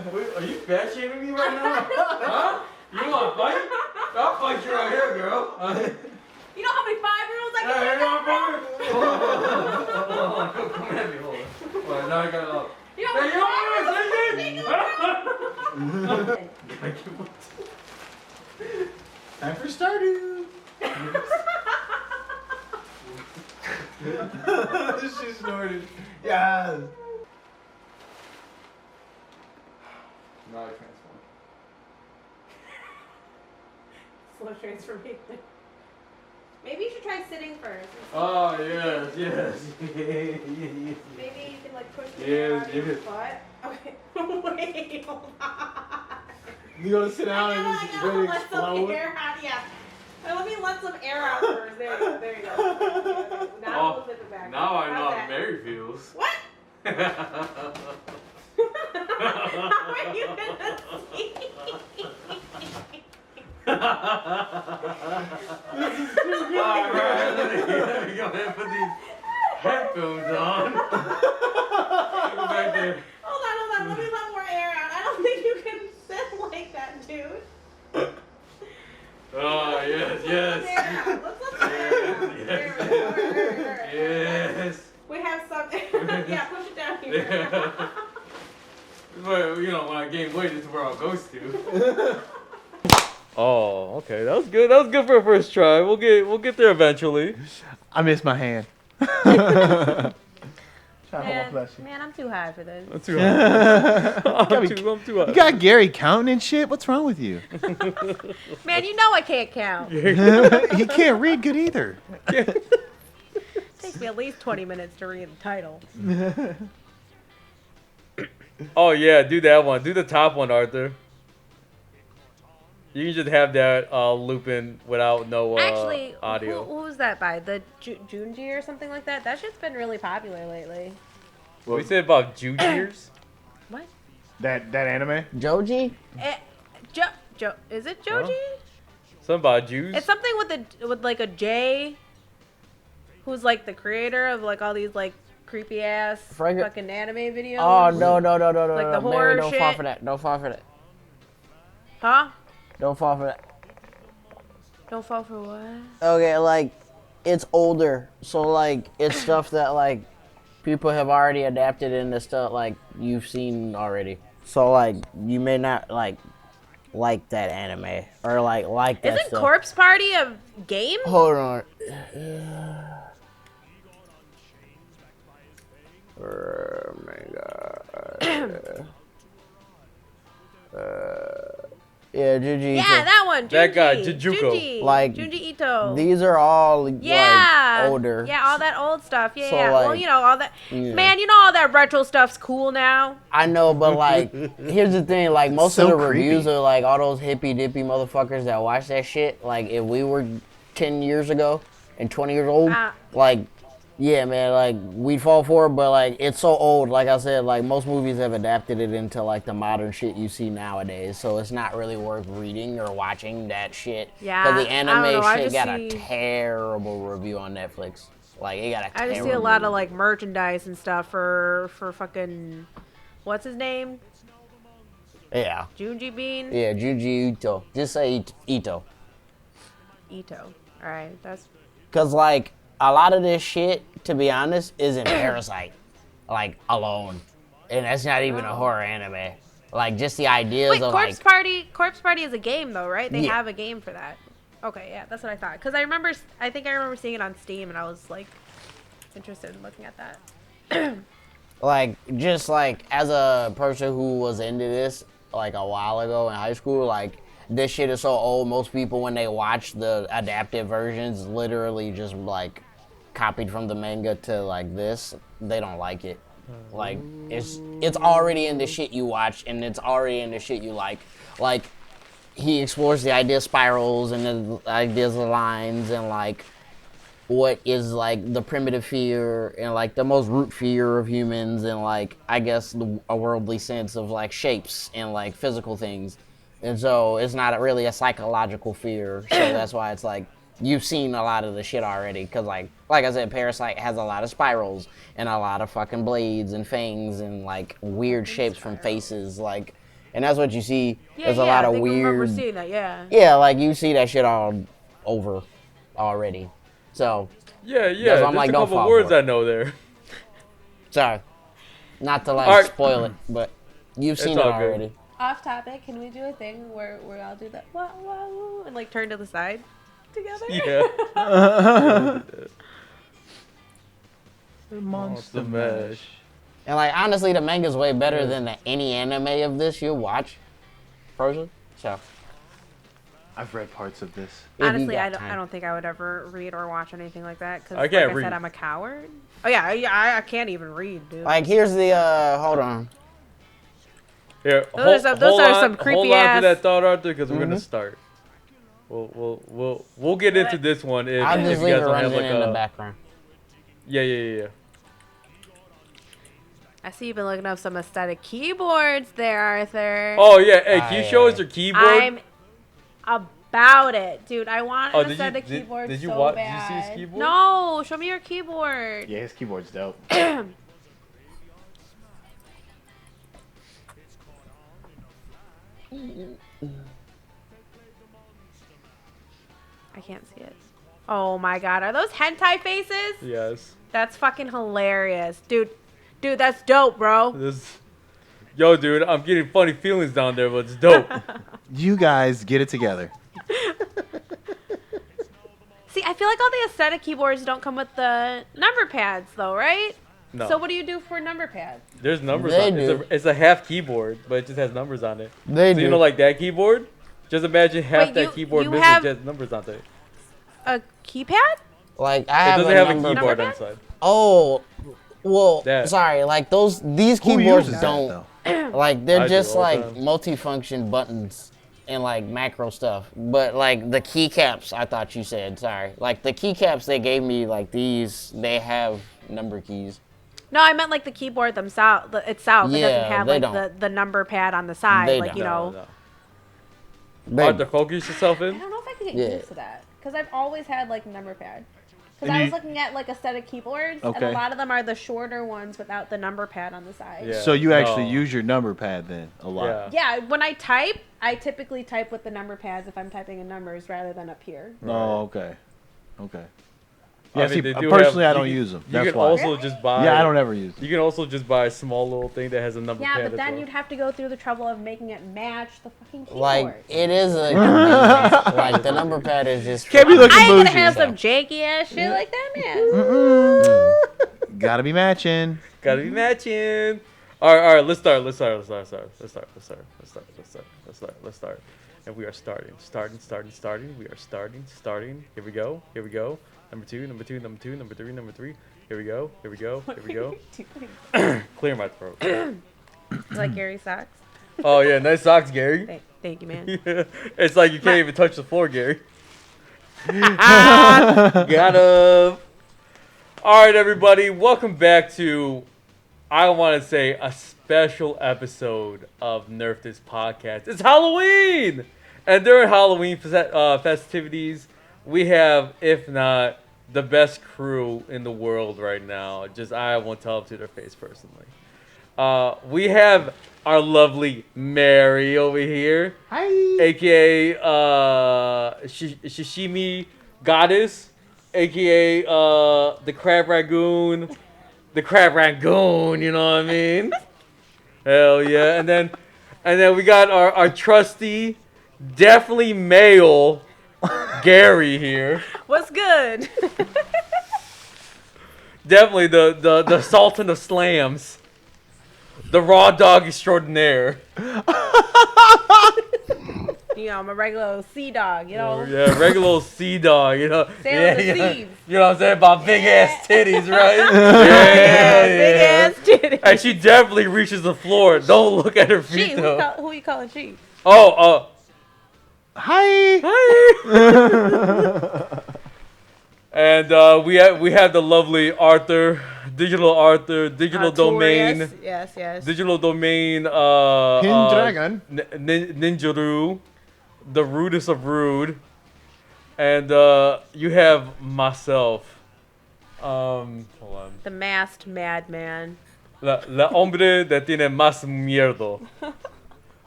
Wait, are you fat shaming me right now? Huh? You want to fight? I'll fight you right here, girl. You know how many 5-year-olds I can Hey, hold on, come at me, hold on. Well, now I got it up. You know Hey, you want to Time for Stardew. She snorted. Yes. Now I transform. Slow transformation. Maybe you should try sitting first. Oh, yes. Maybe you can like push the air out of your butt. Okay. Wait, hold on. You gonna sit down and just I let it let some explode? air out. Yeah. Let me let some air out first. There you go. There you go. Now we'll zip it back. Now I know How's how that? Mary feels. What? How are you gonna see? Alright, let me go ahead and put these headphones on. Go back there. Hold on. Let me let more air out. I don't think you can sit like that, dude. Oh, yes. Let's let some air out. There we go. Alright. Yes. We have some. Yeah, push it down here. But, when I gain weight, this is where I'll go to. Oh, okay. That was good. That was good for a first try. We'll get there eventually. I missed my hand. Man, I'm too high for this. I'm too high. I'm too high. You got Gary counting and shit? What's wrong with you? Man, you know I can't count. He can't read good either. Takes me at least 20 minutes to read the title. Oh yeah, do that one. Do the top one, Arthur. You can just have that looping without no Actually, audio. who was that by? The Junji or something like that? That shit's been really popular lately. What we said about Jujiers? What? That anime? Joji? Is it Joji? Something about Jews? It's something with like a J. Who's like the creator of like all these like creepy ass fucking anime videos. Oh no. Like the horror Mary, don't shit. fall for that. Don't fall for that. Huh? Don't fall for that. Don't fall for what? Okay, like it's older, so like it's stuff that like people have already adapted into stuff like you've seen already. So like you may not like that anime or like that Isn't stuff. Corpse Party a game? Hold on. Oh my god. Yeah, Junji Ito. Yeah, that one. Junji. That guy, Jujuko. Junji. Like, Junji Ito. These are all Yeah. like older. Yeah, all that old stuff. Yeah, So, yeah. like, Well, all that. yeah. Man, all that retro stuff's cool now. I know, but like, here's the thing: like, most So of the creepy. reviews are like all those hippy dippy motherfuckers that watch that shit. Like, if we were 10 years ago and 20 years old, like, yeah, man, like we'd fall for it. But like, it's so old. Like I said, like most movies have adapted it into like the modern shit you see nowadays. So it's not really worth reading or watching that shit. Yeah, Because the I don't know, anime I shit just got a see- terrible review on Netflix. Like, it got a I terrible. just see a lot of like merchandise and stuff for fucking what's his name? Yeah. Junji Bean? Yeah, Junji Ito. Just say Ito. Ito. All right, that's Because, like, a lot of this shit, to be honest, is in Parasite. Like, alone. And that's not even a horror anime. Like, just the ideas Wait, of, Corpse like... Party is a game though, right? They Yeah. have a game for that. Okay, yeah, that's what I thought. Because I think I remember seeing it on Steam, and I was like interested in looking at that. Like, just, like, as a person who was into this, like, a while ago in high school, like, this shit is so old, most people, when they watch the adapted versions, literally just, like, copied from the manga to, like, this, they don't like it. Like, it's already in the shit you watch, and it's already in the shit you like. Like, he explores the idea of spirals and the ideas of lines and, like, what is like the primitive fear and like the most root fear of humans and like I guess a worldly sense of like shapes and like physical things, and so it's not really a psychological fear. So that's why it's like you've seen a lot of the shit already, because like I said, Parasite has a lot of spirals and a lot of fucking blades and fangs and like weird shapes from faces. Like and that's what you see. Yeah, There's a lot I of think I remember weird. seeing that. Yeah. Yeah, like you see that shit all over already. So Yeah, That's yeah. why There's I'm like, a don't couple fall words for it. I know there. sorry, not to like Alright. spoil it, but you've seen it all good. already. Off topic, can we do a thing where we all do that wah, wah, wah, and like turn to the side together? Yeah. Monster Mash. And like honestly, the manga's way better than any anime of this you'll watch. Frozen. So I've read parts of this. if you Honestly, got I time. don't think I would ever read or watch anything like that because, I can't like I read. said, I'm a coward. Oh yeah, I can't even read, dude. Like here's the hold on. Here, Those are some hold creepy on ass- to that thought, Arthur, because we're gonna start. We'll get into this one if, I'll if just you leave guys it don't have running like in the a. background. Yeah. I see you've been looking up some aesthetic keyboards there, Arthur. Oh yeah, hey, can you show us your keyboard? I'm about it, dude. I want Oh, an did you- aesthetic did- keyboard did you so wa- did you see his bad. keyboard? No, show me your keyboard. Yeah, his keyboard's dope. I can't see it. Oh my god, are those hentai faces? Yes. That's fucking hilarious, dude. Dude, that's dope, bro. This. Yo, dude, I'm getting funny feelings down there, but it's dope. You guys get it together. See, I feel like all the aesthetic keyboards don't come with the number pads, though, right? No. So what do you do for number pads? There's numbers They on it. do. It's a half keyboard, but it just has numbers on it. They So do. you know, like that keyboard? Just imagine half Wait, that you- keyboard you missing have- just numbers on it. A keypad? like I It have doesn't a have a number. keyboard Number pad? inside. Oh, well, That. sorry. Like these Who keyboards uses that, don't. though? Like they're I do just all the like time. multifunction buttons and like macro stuff. But like the keycaps, I thought you said. Sorry. Like the keycaps they gave me, like these, they have number keys. No, I meant like the keyboard themselves itself. It Yeah, doesn't have they like don't. the number pad on the side, They like don't. you know. No. Babe, Arthur, focus yourself I in. don't know if I can get Yeah. used to that because I've always had like number pad. Because And I was you- looking at like aesthetic keyboards, and Okay. a lot of them are the shorter ones without the number pad on the side. Yeah. So you actually No. use your number pad then a lot. Yeah. Yeah, when I type, I typically type with the number pads if I'm typing in numbers rather than up here. Oh, okay. Okay. I Yeah, mean, see, they do personally, have- I don't you can- use them. You That's can why. also just buy. Yeah, I don't ever use them. You can also just buy a small little thing that has a number Yeah, pad. but as then well. you'd have to go through the trouble of making it match the fucking keyboard. like it is a convenience. Like the number pad is just. Can't be looking I ain't gonna bougie. have some janky ass shit like that, man. Gotta be matching. Gotta be matching. All right. Let's start. And we are starting. We are starting. Here we go. Number two. Number three. Here we go. Clear my throat. Like Gary socks. Oh yeah, nice socks, Gary. Thank you, man. It's like you can't even touch the floor, Gary. Got him. All right, everybody. Welcome back to, I want to say, a special episode of Nerf This Podcast. It's Halloween! And during Halloween festivities, we have, if not, the best crew in the world right now. Just, I won't tell them to their face personally. We have our lovely Mary over here. Hi. AKA Shishimi Goddess, AKA the Crab Rangoon, you know what I mean? Hell yeah! And then we got our trusty, definitely male Gary here. What's good? Definitely the Sultan of Slams, the raw dog extraordinaire. You know, I'm a regular sea dog, you know? Yeah, regular old sea dog, you know. Sail the yeah, seas. You know what I'm saying about big ass titties, right? Big ass titties. And she definitely reaches the floor. Don't look at her feet She, though. who you calling she? Oh, Hi. hi. And we have the lovely Arthur, digital domain, Yes, yes. digital domain. Pin Dragon. Ninjaru, the rudest of rude, and you have myself. Hold on. The masked madman. La hombre que tiene más miedo.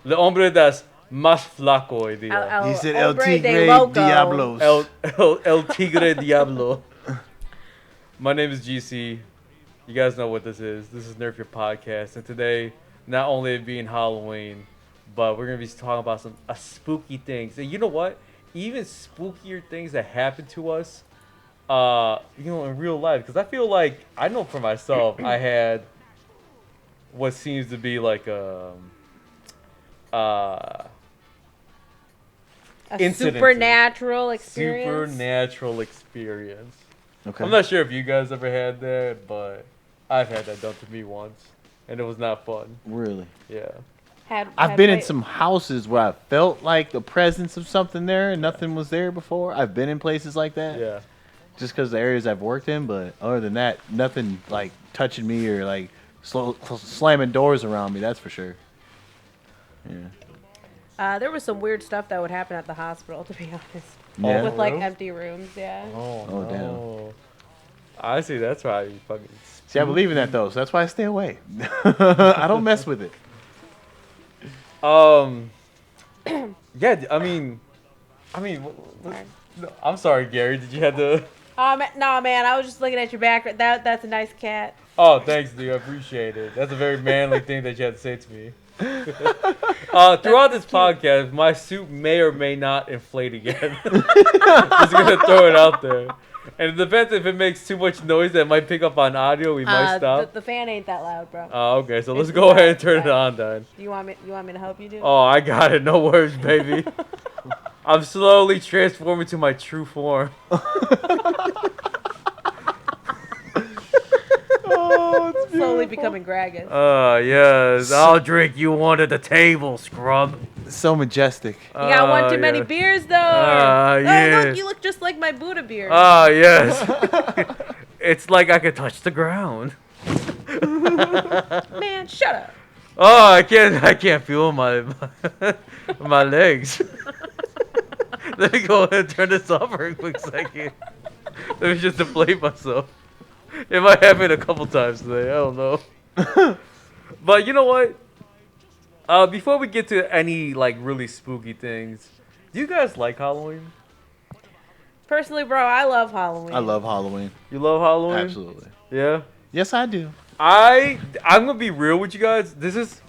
Le hombre das más flaco hoy día. He said El El Hombre de Tigre Loco. Diablos. El Tigre Diablo. My name is GC. You guys know what this is. This is Nerf Your Podcast. And today, not only it being Halloween, but we're going to be talking about some spooky things. And you know what? Even spookier things that happen to us, in real life. Because I feel like, I know for myself, I had what seems to be like a supernatural experience. Supernatural experience. Okay. I'm not sure if you guys ever had that, but I've had that done to me once, and it was not fun. Really? Yeah. I've been in some houses where I felt like the presence of something there and nothing was there before. I've been in places like that. Yeah. Just because the areas I've worked in, but other than that, nothing like touching me or like slamming doors around me. That's for sure. Yeah. There was some weird stuff that would happen at the hospital, to be honest. Yeah. With like Really? empty rooms, yeah. Oh, Oh, no. I see. That's why you fucking. See, I believe in that though, so that's why I stay away. I don't mess with it. Yeah. I mean, no, I'm sorry, Gary. Did you have to? No, man. I was just looking at your back. That's a nice cat. Oh, thanks, dude. I appreciate it. That's a very manly thing that you had to say to me. Throughout this podcast, my suit may or may not inflate again. Just gonna throw it out there. And it depends if it makes too much noise that might pick up on audio. We might stop. The fan ain't that loud, bro. Oh, okay. So let's go ahead and turn it on then. You want me to help you do? Oh, I got it. No worries, baby. I'm slowly transforming to my true form. Slowly becoming Gragas. Yes. I'll drink you under the table, scrub. So majestic. You got one too many beers, though. yeah. Look, you look just like my Buddha beard. Ah, yes. It's like I could touch the ground. Man, shut up. Oh, I can't feel my legs. Let me go ahead and turn this off for a quick second. Let me just deflate myself. It might happen a couple times today. I don't know. But you know what? Before we get to any like really spooky things, do you guys like Halloween? Personally, bro, I love Halloween. I love Halloween. You love Halloween? Absolutely. Yeah. Yes, I do. I'm gonna be real with you guys. This is,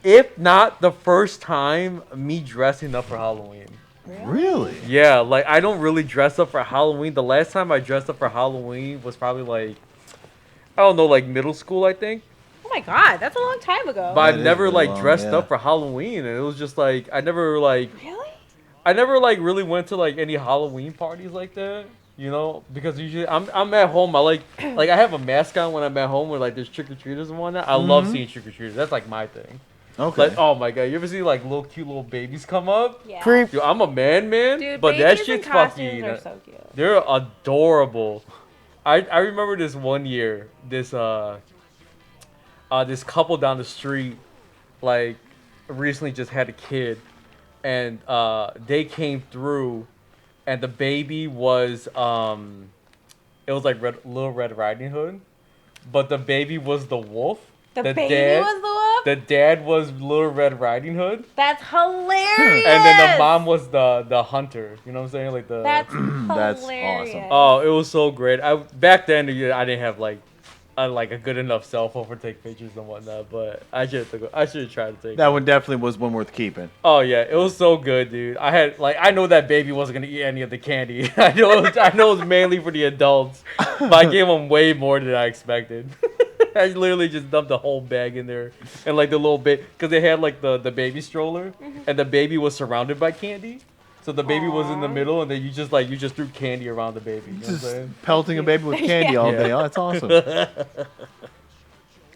if not the first time, me dressing up for Halloween. Really? Yeah, like I don't really dress up for Halloween. The last time I dressed up for Halloween was probably like, I don't know, like middle school, I think. Oh my god, that's a long time ago. But That I've is never really like long, dressed yeah. up for Halloween, and it was just like Really? I never like really went to like any Halloween parties like that. You know, because usually I'm at home. I like I have a mask on when I'm at home where like there's trick or treaters and whatnot. I love seeing trick or treaters. That's like my thing. Okay. Like, oh my god, you ever see like cute little babies come up? Yeah. Creep. Dude, I'm a man, Dude, but that babies shit's in costumes fucking. are so cute. They're adorable. I remember this one year, this couple down the street, like, recently just had a kid, and they came through, and the baby was it was like Little Red Riding Hood, but the baby was the wolf. The baby was the wolf? The dad was Little Red Riding Hood. That's hilarious. And then the mom was the hunter. You know what I'm saying? Like the. That's That's hilarious. awesome. Oh, it was so great. Back then I didn't have like a good enough cell phone for take pictures and whatnot, but I should have tried to take. That one definitely was one worth keeping. Oh yeah, it was so good, dude. I know that baby wasn't gonna eat any of the candy. I know it was mainly for the adults, but I gave them way more than I expected. I literally just dumped the whole bag in there, and like the little bit, because they had like the baby stroller, and the baby was surrounded by candy. So the baby was in the middle, and then you just threw candy around the baby. You know what I'm Just saying? pelting a baby with candy all day. Oh, that's awesome.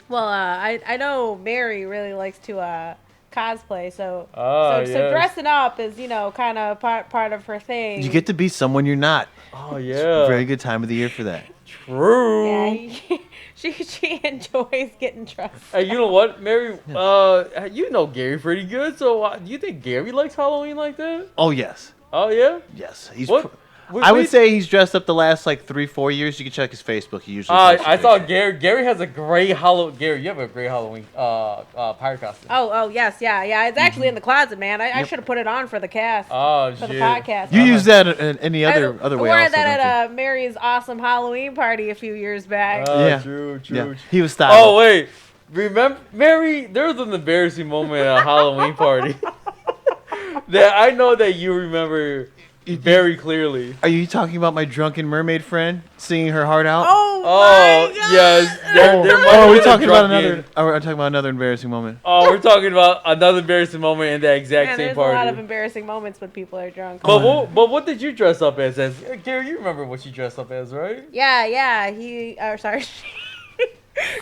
Well, I know Mary really likes to cosplay, so yes. dressing up is kind of part of her thing. You get to be someone you're not. Oh yeah. Very good time of the year for that. True. Yeah, she enjoys getting dressed. Hey, you know what, Mary? You know Gary pretty good. So do you think Gary likes Halloween like that? Oh yes, Oh yeah. yes. He's What? I would say he's dressed up the last like 3-4 years. You can check his Facebook. He usually. I saw Gary. Gary has a great Halloween. Gary, you have a great Halloween pirate costume. Oh yes, yeah. It's actually in the closet, man. I should have put it on for the cast. Oh for shit. the podcast. You use that in any other way. I wore also, that at Mary's awesome Halloween party a few years back. Yeah. True. Yeah. He was styling. Oh wait, remember Mary? There was an embarrassing moment at a Halloween party that I know that you remember very clearly. Are you talking about my drunken mermaid friend singing her heart out? Oh my God. Yes. Are we talking about another? We're talking about another embarrassing moment. Oh, we're talking about another embarrassing moment in that exact Man, same there's party. a lot of embarrassing moments when people are drunk. But what did you dress up as? Gary, you remember what you dressed up as, right? Yeah. Sorry.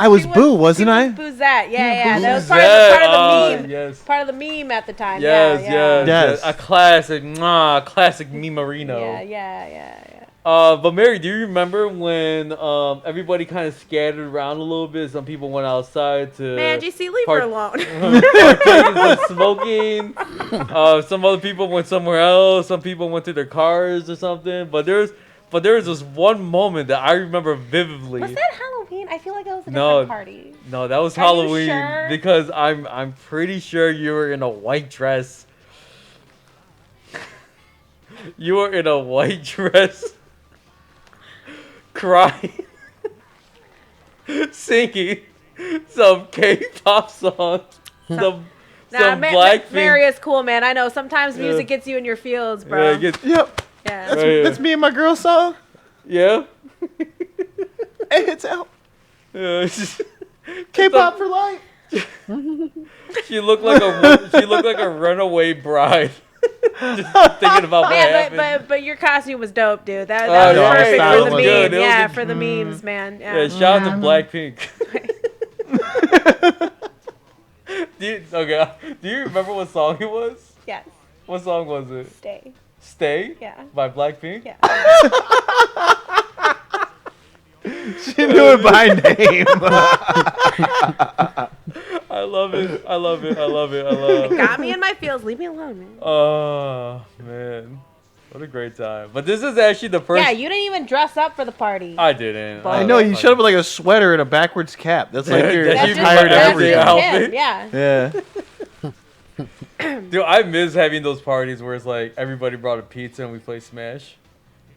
I was Boo, wasn't I? Boozette. Yeah. That was Boozette. part of the meme. Yes. Part of the meme at the time. Yes. A classic memerino. Yeah. But Mary, do you remember when everybody kind of scattered around a little bit? Some people went outside to. Man, GC, leave her alone. partake in some smoking. Some other people went somewhere else. Some people went to their cars or something. But there was this one moment that I remember vividly. Was that Halloween? I feel like that was a different party. No, that was Are you Halloween sure? because I'm pretty sure you were in a white dress. You were in a white dress, crying, singing some K-pop songs, some Blackpink. Mary is cool, man. I know sometimes music gets you in your feels, bro. Yep. Yeah. That's me and my girl song. Yeah. It's out. Yeah. K-pop for life. She looked like a runaway bride. Just thinking about what happened. But your costume was dope, dude. That was perfect it for was the good. meme. Yeah, for the memes, man. Yeah, shout out to Blackpink. Do you remember what song it was? Yes. What song was it? Stay. Stay? Yeah. By Blackpink? Yeah. She knew it by name. I love it. It got me in my feels. Leave me alone, man. Oh, man. What a great time. But this is actually the first... Yeah, you didn't even dress up for the party. I didn't. But- I know, you showed up with like a sweater and a backwards cap. That's like your That's entire just everything. outfit. Yeah. Yeah. Dude, I miss having those parties where it's like everybody brought a pizza and we play Smash.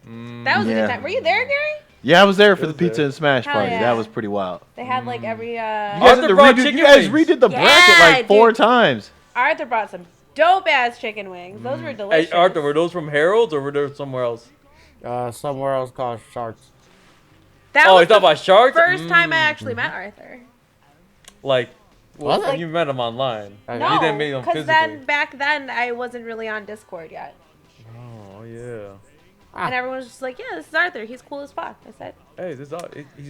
That was a Yeah. good time. Were you there, Gary? Yeah, I was there for the Was pizza there? and Smash Hell party. yeah. That was pretty wild. They had like every You guys, Arthur had to brought redo, chicken you guys wings. redid the Yeah, bracket like 4 dude. times. Arthur brought some dope ass chicken wings. Those were delicious. Hey, Arthur, were those from Harold's or were they somewhere else? Somewhere else called Sharks. That Oh, was you talking about Sharks? first time I actually met Arthur. Like, Was it? you met him online. You No, didn't meet him because physically. back then I wasn't really on Discord yet. Oh, yeah. And everyone was just like, yeah, this is Arthur. He's cool as fuck. I said, Hey, he's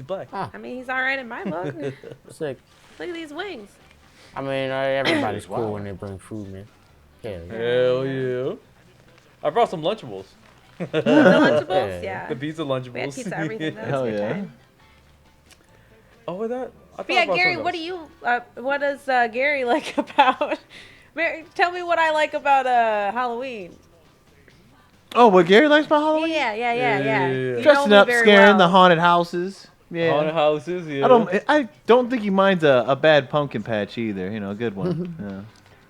black. I mean, he's all right in my book. Look Sick. at these wings. I mean, everybody's cool when they bring food, man. Yeah. Hell yeah. I brought some Lunchables. The Lunchables? Yeah. The pizza We had Lunchables. pizza, everything. That was Hell a good yeah. time. Oh, with that? I thought But yeah, I brought Gary, something what do else. you, what does Gary like about, Mary, tell me what I like about Halloween. Oh, what Gary likes about Halloween? Yeah. Yeah. You know Dressing me up, very scaring well. the haunted houses. Yeah. Haunted houses, yeah. I don't think he minds a bad pumpkin patch either. You know, a good one. Yeah.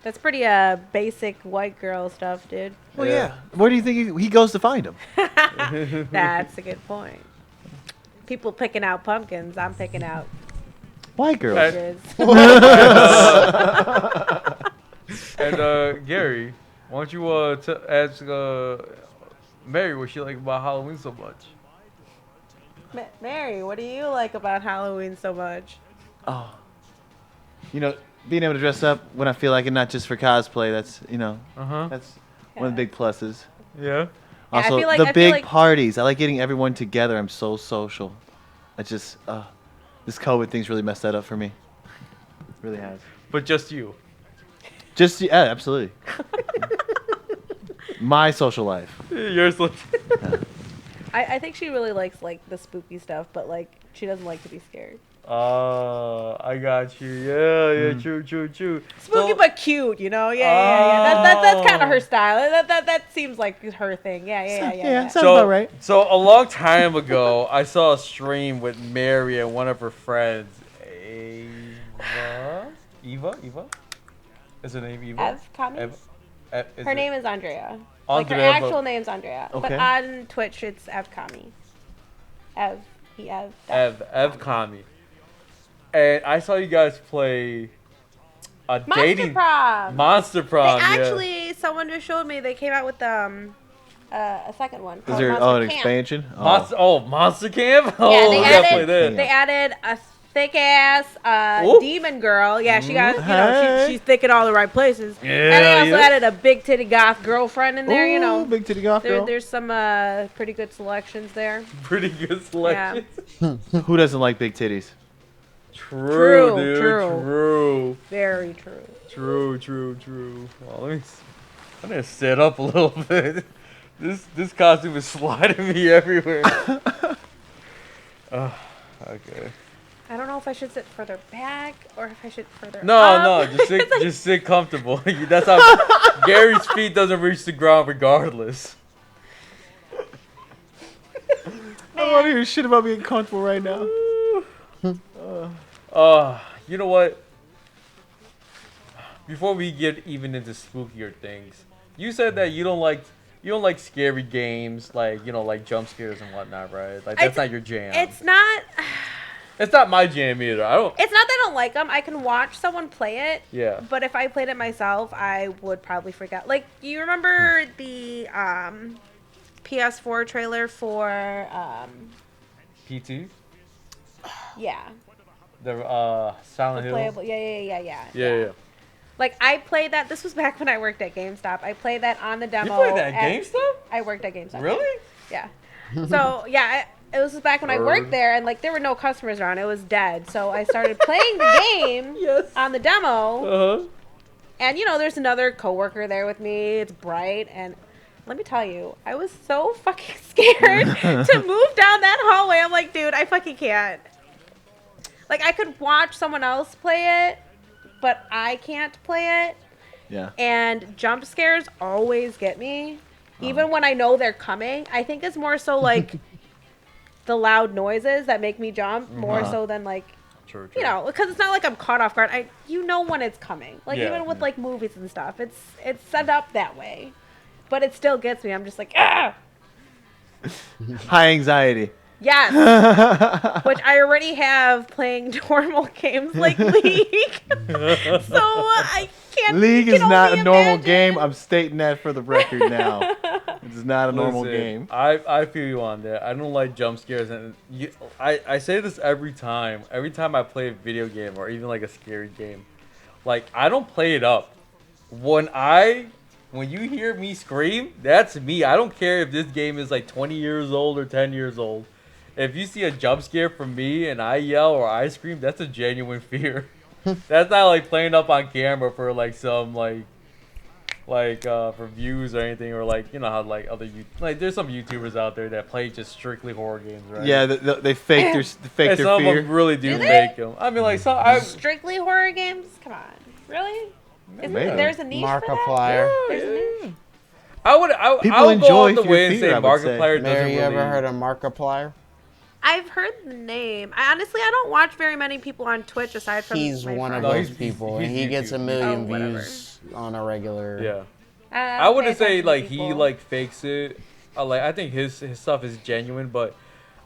That's pretty basic white girl stuff, dude. Well, yeah. Where do you think he goes to find them? That's a good point. People picking out pumpkins. I'm picking out White girls. Hey. bitches. And Gary, why don't you ask Mary what she like about Halloween so much? Mary, what do you like about Halloween so much? Oh. You know, being able to dress up when I feel like it, not just for cosplay. That's that's one of the big pluses. Yeah. Also, I feel the like- big parties. I like getting everyone together. I'm so social. I just, this COVID thing's really messed that up for me. It really has. But just you. Just, yeah, absolutely. My social life. Yours looks. I think she really likes like the spooky stuff, but like she doesn't like to be scared. I got you. Yeah, true. Spooky So- but cute, you know? Yeah. That's kind Oh. of her style. That seems like her thing. Yeah. Sounds about right. So a long time ago, I saw a stream with Mary and one of her friends, Eva. Is her name Eva? Ev Kami? Is Her it- name is Andrea. Like her Andrea, actual but- name's Andrea. But Okay. on Twitch, it's Ev Kami. Ev. Ev Kami. And I saw you guys play a Monster dating Prom. Monster They Prom. actually, someone just showed me they came out with a second one. Is called there Monster an Camp. expansion? Monster Camp. Oh, Yeah, we gotta play that. they added a thick ass Ooh. demon girl. Yeah, she got Hey. she's thick in all the right places. Yeah, and they also yeah. added a big titty goth girlfriend in there. You know, big titty golf girl. there's some pretty good selections there. Pretty good selection. Who doesn't like big titties? True, dude. True. Very true. True. Well, I'm gonna sit up a little bit. This costume is sliding me everywhere. Okay. I don't know if I should sit further back or if I should further No, up. just sit comfortable. That's how Gary's feet doesn't reach the ground regardless. I don't want to hear shit about being comfortable right now. You know what? Before we get even into spookier things, you said that you don't like scary games, like like jump scares and whatnot, right? Like that's not your jam. It's not. It's not my jam either. I don't. It's not that I don't like them. I can watch someone play it. Yeah. But if I played it myself, I would probably freak out. Like, you remember the PS4 trailer for PT. yeah, The Silent Hill. playable. Yeah. Yeah. Like, I played that. This was back when I worked at GameStop. I played that on the You demo. played that at- GameStop? I worked at GameStop. Really? Yeah. So yeah, it was back when I worked there, and like there were no customers around. It was dead. So I started playing the game on the demo, Uh huh. and there's another coworker there with me. It's bright, and let me tell you, I was so fucking scared to move down that hallway. I'm like, dude, I fucking can't. Like, I could watch someone else play it, but I can't play it. Yeah. And jump scares always get me. Even when I know they're coming. I think it's more so like the loud noises that make me jump more so than like, True. because it's not like I'm caught off guard. You know when it's coming. Like Yeah. even with like movies and stuff, it's set up that way. But it still gets me. I'm just like, ah! High anxiety. Yes. Which I already have playing normal games like League. So I can't. League you is can not a only normal imagine. game. I'm stating that for the record now. It is not a normal Listen, game. I feel you on that. I don't like jump scares, and I say this every time. Every time I play a video game or even like a scary game, like I don't play it up. When you hear me scream, that's me. I don't care if this game is like 20 years old or 10 years old. If you see a jump scare from me and I yell or I scream, that's a genuine fear. That's not like playing up on camera for like some like for views or anything, or like how like there's some YouTubers out there that play just strictly horror games, right? Yeah, they fake their And their some fear. of them really do Do they? fake them. I mean, like Strictly horror games? Come on. Really? Maybe. There's a niche for that? Markiplier. There's a niche? I would go out the way and say Markiplier doesn't Mary, you really. ever heard of Markiplier? I've heard the name. I don't watch very many people on Twitch aside from He's my one of friends. No, those people, and he's he gets a YouTube. million Oh, whatever. views on a regular. Yeah. I I don't wouldn't pay say attention like to he people. like fakes it. I think his stuff is genuine, but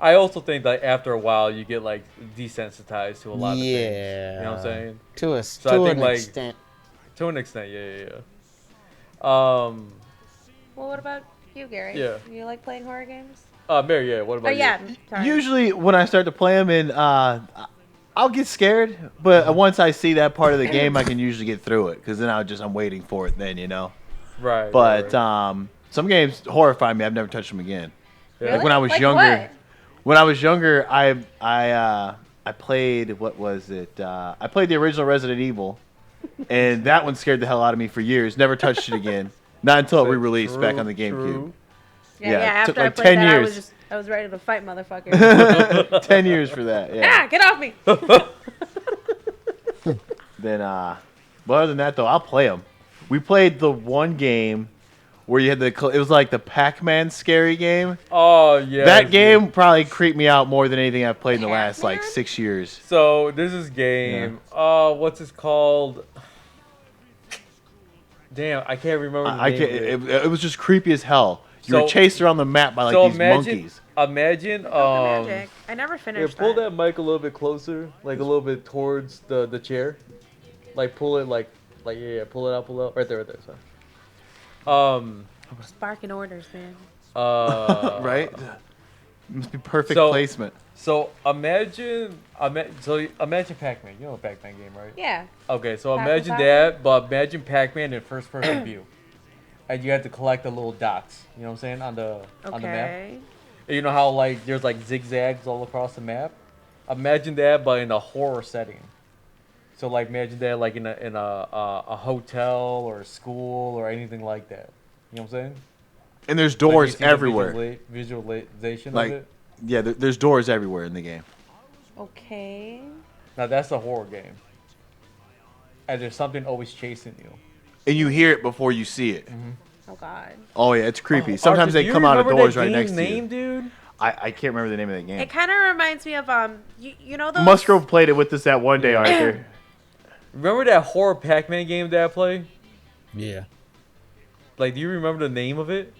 I also think that after a while you get like desensitized to a lot of things. Yeah. You know what I'm saying? To a I to think, an like, extent. To an extent, yeah. Well, what about you, Gary? Yeah. You like playing horror games? Mary, yeah. What Oh, about yeah. you? Sorry. Usually when I start to play them, and I'll get scared, but once I see that part of the game, I can usually get through it because then I'm waiting for it. Then Right. But right. some games horrify me. I've never touched them again. Yeah. Like when I was Like younger. what? When I was younger, I played what was it? I played the original Resident Evil, and that one scared the hell out of me for years. Never touched it again. Not until it re-released back on the GameCube. True. Yeah, Yeah, it after took I like played 10 that, years. I was ready to fight, motherfucker. 10 years for that. Yeah. Ah, get off me. Then, but other than that, though, I'll play them. We played the one game where you had it was like the Pac-Man scary game. Oh, yeah. That game probably creeped me out more than anything I've played in the last, like, Pac-Man? 6 years. So, this is game. What's it called? Damn, I can't remember the name of it. It was just creepy as hell. You were So- chased around the map by, like, So these imagine, monkeys. imagine, Magic. I never yeah, finished pull that mic a little bit closer, like a little bit towards the chair. Like, pull it, yeah, pull it out, right there, sorry. Sparking orders, man. Right? It must be perfect So- placement. So imagine Pac-Man. You know the Pac-Man game, right? Yeah. Okay, so Pac-Man, imagine Pac-Man. that, but imagine Pac-Man in first-person view, and you have to collect the little dots. You know what I'm saying on the map. Okay. And you know how like there's like zigzags all across the map. Imagine that, but in a horror setting. So like imagine that like in a hotel or a school or anything like that. You know what I'm saying? And there's Like, you doors see the everywhere. Visualization Like- of it. Yeah, there's doors everywhere in the game. Okay. Now that's a horror game. And there's something always chasing you. And you hear it before you see it. Oh God. Oh, yeah, it's creepy. Oh, Sometimes Arthur, they do you come out of remember doors that right game's next to you. name, dude? I can't remember the name of that game. It kind of reminds me of you know those. Musgrove played it with us that one day, Arthur. Remember that horror Pac-Man game that I played? Yeah. Like, do you remember the name of it?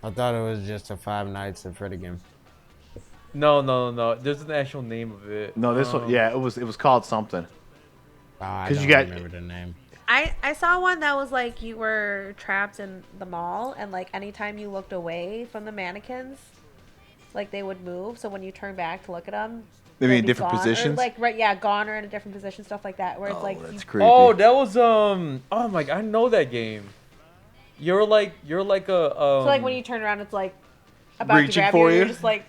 I thought it was just a Five Nights at Freddy game. No. There's an actual name of it. No, this one, yeah, it was called something. I 'Cause don't you got- remember the name. I saw one that was like you were trapped in the mall, and like anytime you looked away from the mannequins, like they would move. So when you turn back to look at them, Maybe they'd in be different gone, or, positions? like right, yeah, gone or in a different position, stuff like that. Where it's Oh, like that's you, creepy. Oh, that was oh my god, I know that game. You're like a so like when you turn around, it's like about to Reaching grab for you. you? You're just like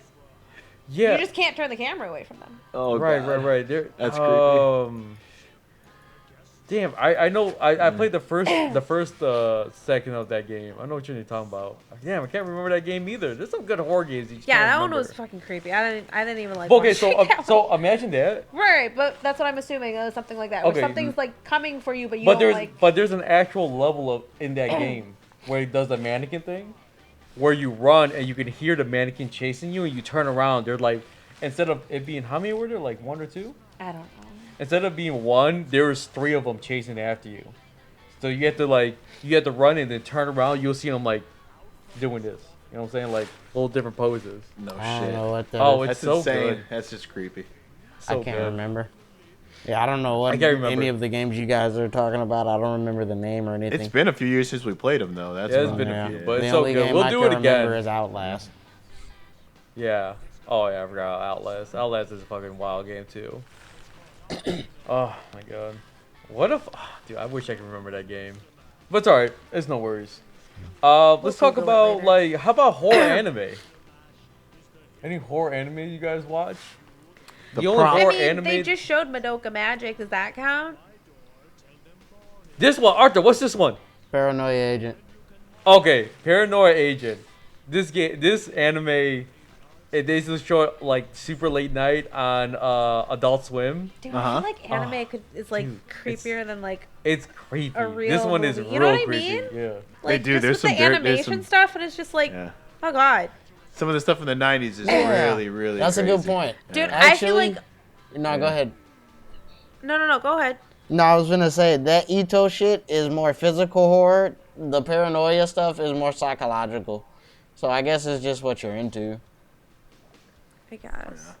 yeah. you just can't turn the camera away from them. Oh, right. There, That's creepy. Damn, I know. I played the first second of that game. I know what you're talking about. Damn, I can't remember that game either. There's some good horror games. You just Yeah, can't that one remember. was fucking creepy. I didn't even like. Okay, watching that so one. imagine that. Right, but that's what I'm assuming. Something like that. Where Okay, something's like coming for you, but you But don't there's like. but there's an actual level of in that game where it does the mannequin thing, where you run and you can hear the mannequin chasing you, and you turn around. They're like, instead of it being how many were there? Like one or two? I don't know. Instead of being one, there was three of them chasing after you. So you have to run and then turn around. You'll see them like doing this. You know what I'm saying? Like little different poses. No I don't shit. know what that Oh, is. it's That's so insane. good. That's just creepy. So I can't good. remember. Yeah, I don't know what I can't remember. any of the games you guys are talking about. I don't remember the name or anything. It's been a few years since we played them, though. That's Yeah, it's why. been a Yeah. few, The but it's so only good. game We'll I do can it remember again. is Outlast. Yeah. Oh yeah, I forgot Outlast. Outlast is a fucking wild game too. Oh my god. What if, dude? I wish I could remember that game. But it's alright. It's no worries. Let's talk Google it about later. like how about horror anime? Any horror anime you guys watch? The The only prop- I horror mean, anime. they just showed Madoka Magic. Does that count? This one, Arthur. What's this one? Paranoia Agent. Okay, Paranoia Agent. This anime, they just show it like super late night on Adult Swim. Dude, Uh-huh. I feel like anime is like dude, creepier than like It's creepy. A real This one is movie. real You know what I creepy. mean? Yeah. like do. just There's with the some dirt- there's animation some- stuff, and it's just like, Yeah. oh god, Some of the stuff in the 90s is Yeah. really, really That's crazy. a good point. dude. I feel Actually- like No, go ahead. no. Go ahead. No, I was gonna say that Ito shit is more physical horror. The paranoia stuff is more psychological. So I guess it's just what you're into. I guess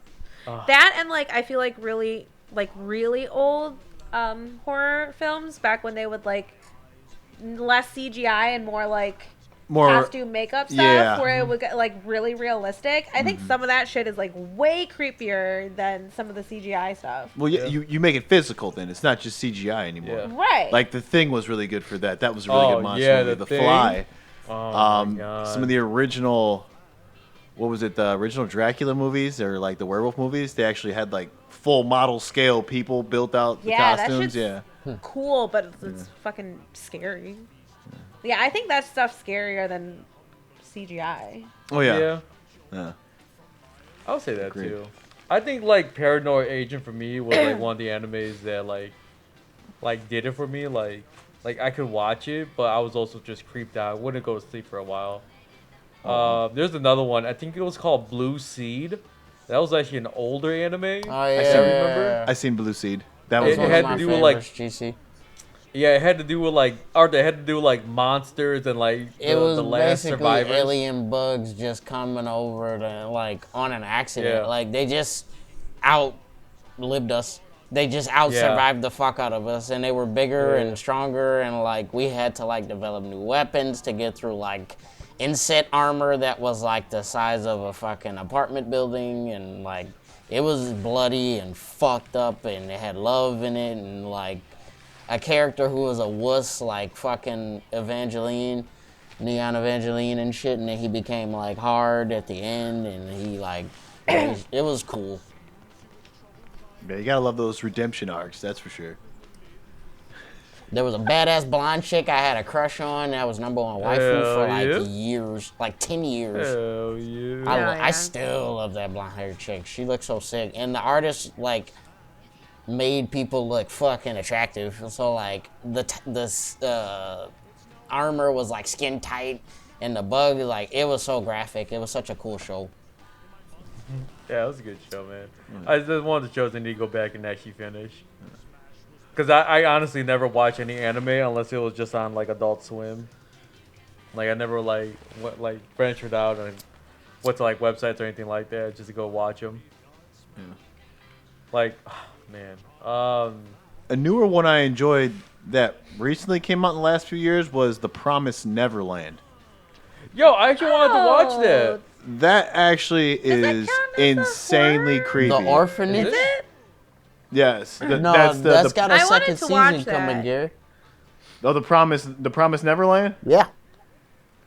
Ugh. that and like I feel like really old horror films back when they would like less CGI and more like More, costume makeup stuff yeah. where it would get like really realistic. I think some of that shit is like way creepier than some of the CGI stuff. well, Yeah. you make it physical then. It's not just CGI anymore. Yeah. Right. Like, The Thing was really good for that. That was a really Oh, good monster yeah, movie. The The Thing. Fly. Oh my god. Some of the original, what was it, the original Dracula movies or like the werewolf movies, they actually had like full model scale people built out the Yeah, that costumes. shit's- Yeah. cool, but it's fucking scary. Yeah, I think that stuff's scarier than CGI. Oh, yeah. Yeah. Yeah. I'll say that Agreed. too. I think like Paranoid Agent for me was like one of the animes that like did it for me. Like I could watch it, but I was also just creeped out. I wouldn't go to sleep for a while. There's another one. I think it was called Blue Seed. That was actually an older anime. Oh I yeah. remember. I seen Blue Seed. That was It one had of to my do favorites. with, like- GC. Yeah, it had to do with like, or they had to do with like monsters and like It was the last basically survivors. alien bugs just coming over to like on an accident. Yeah. Like they just outlived us. They just out survived the fuck out of us, and they were bigger and stronger, and like we had to like develop new weapons to get through like inset armor that was like the size of a fucking apartment building, and like it was bloody and fucked up, and it had love in it, and like a character who was a wuss like fucking Evangeline, Neon Evangeline and shit, and then he became like hard at the end, and he like it was cool. Yeah, you gotta love those redemption arcs. That's for sure. There was a badass blonde chick I had a crush on. That was number one waifu Hell for like yeah. years, like 10 years. Hell yeah. I yeah. still love that blonde haired chick. She looks so sick. And the artist like made people look fucking attractive. So like the armor was like skin tight, and the bug like it was so graphic. It was such a cool show. Yeah, it was a good show, man. I just one of the shows I need to go back and actually finish. Because I honestly never watch any anime unless it was just on like Adult Swim. Like I never like ventured out and went to like websites or anything like that just to go watch them. Yeah. Like, man. A newer one I enjoyed that recently came out in the last few years was The Promised Neverland. Yo, I actually wanted to watch that. That actually is count as a insanely horror? creepy. The Orphanage? Is it? Yes. No, that's the got a I wanted second to watch season coming, that. Gary. The Promised Neverland? Yeah.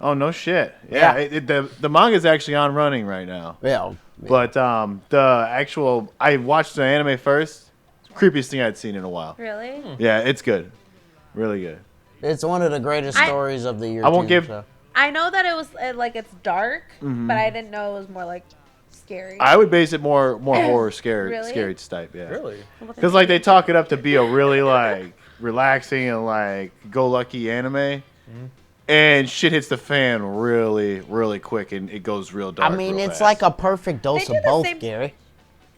Oh no shit. Yeah, Yeah. the manga's actually on running right now. Yeah. But the actual I watched the anime first. Creepiest thing I'd seen in a while. Really? Yeah, it's good. Really good. It's one of the greatest stories of the year. I won't too, give- so. I know that it was like it's dark, but I didn't know it was more like scary. I would base it more horror scary Really? type, yeah. Really? Because like they talk it up to be a really like relaxing and like go lucky anime, and shit hits the fan really really quick and it goes real dark. I mean, real it's fast. like a perfect dose do of the both, same- Gary.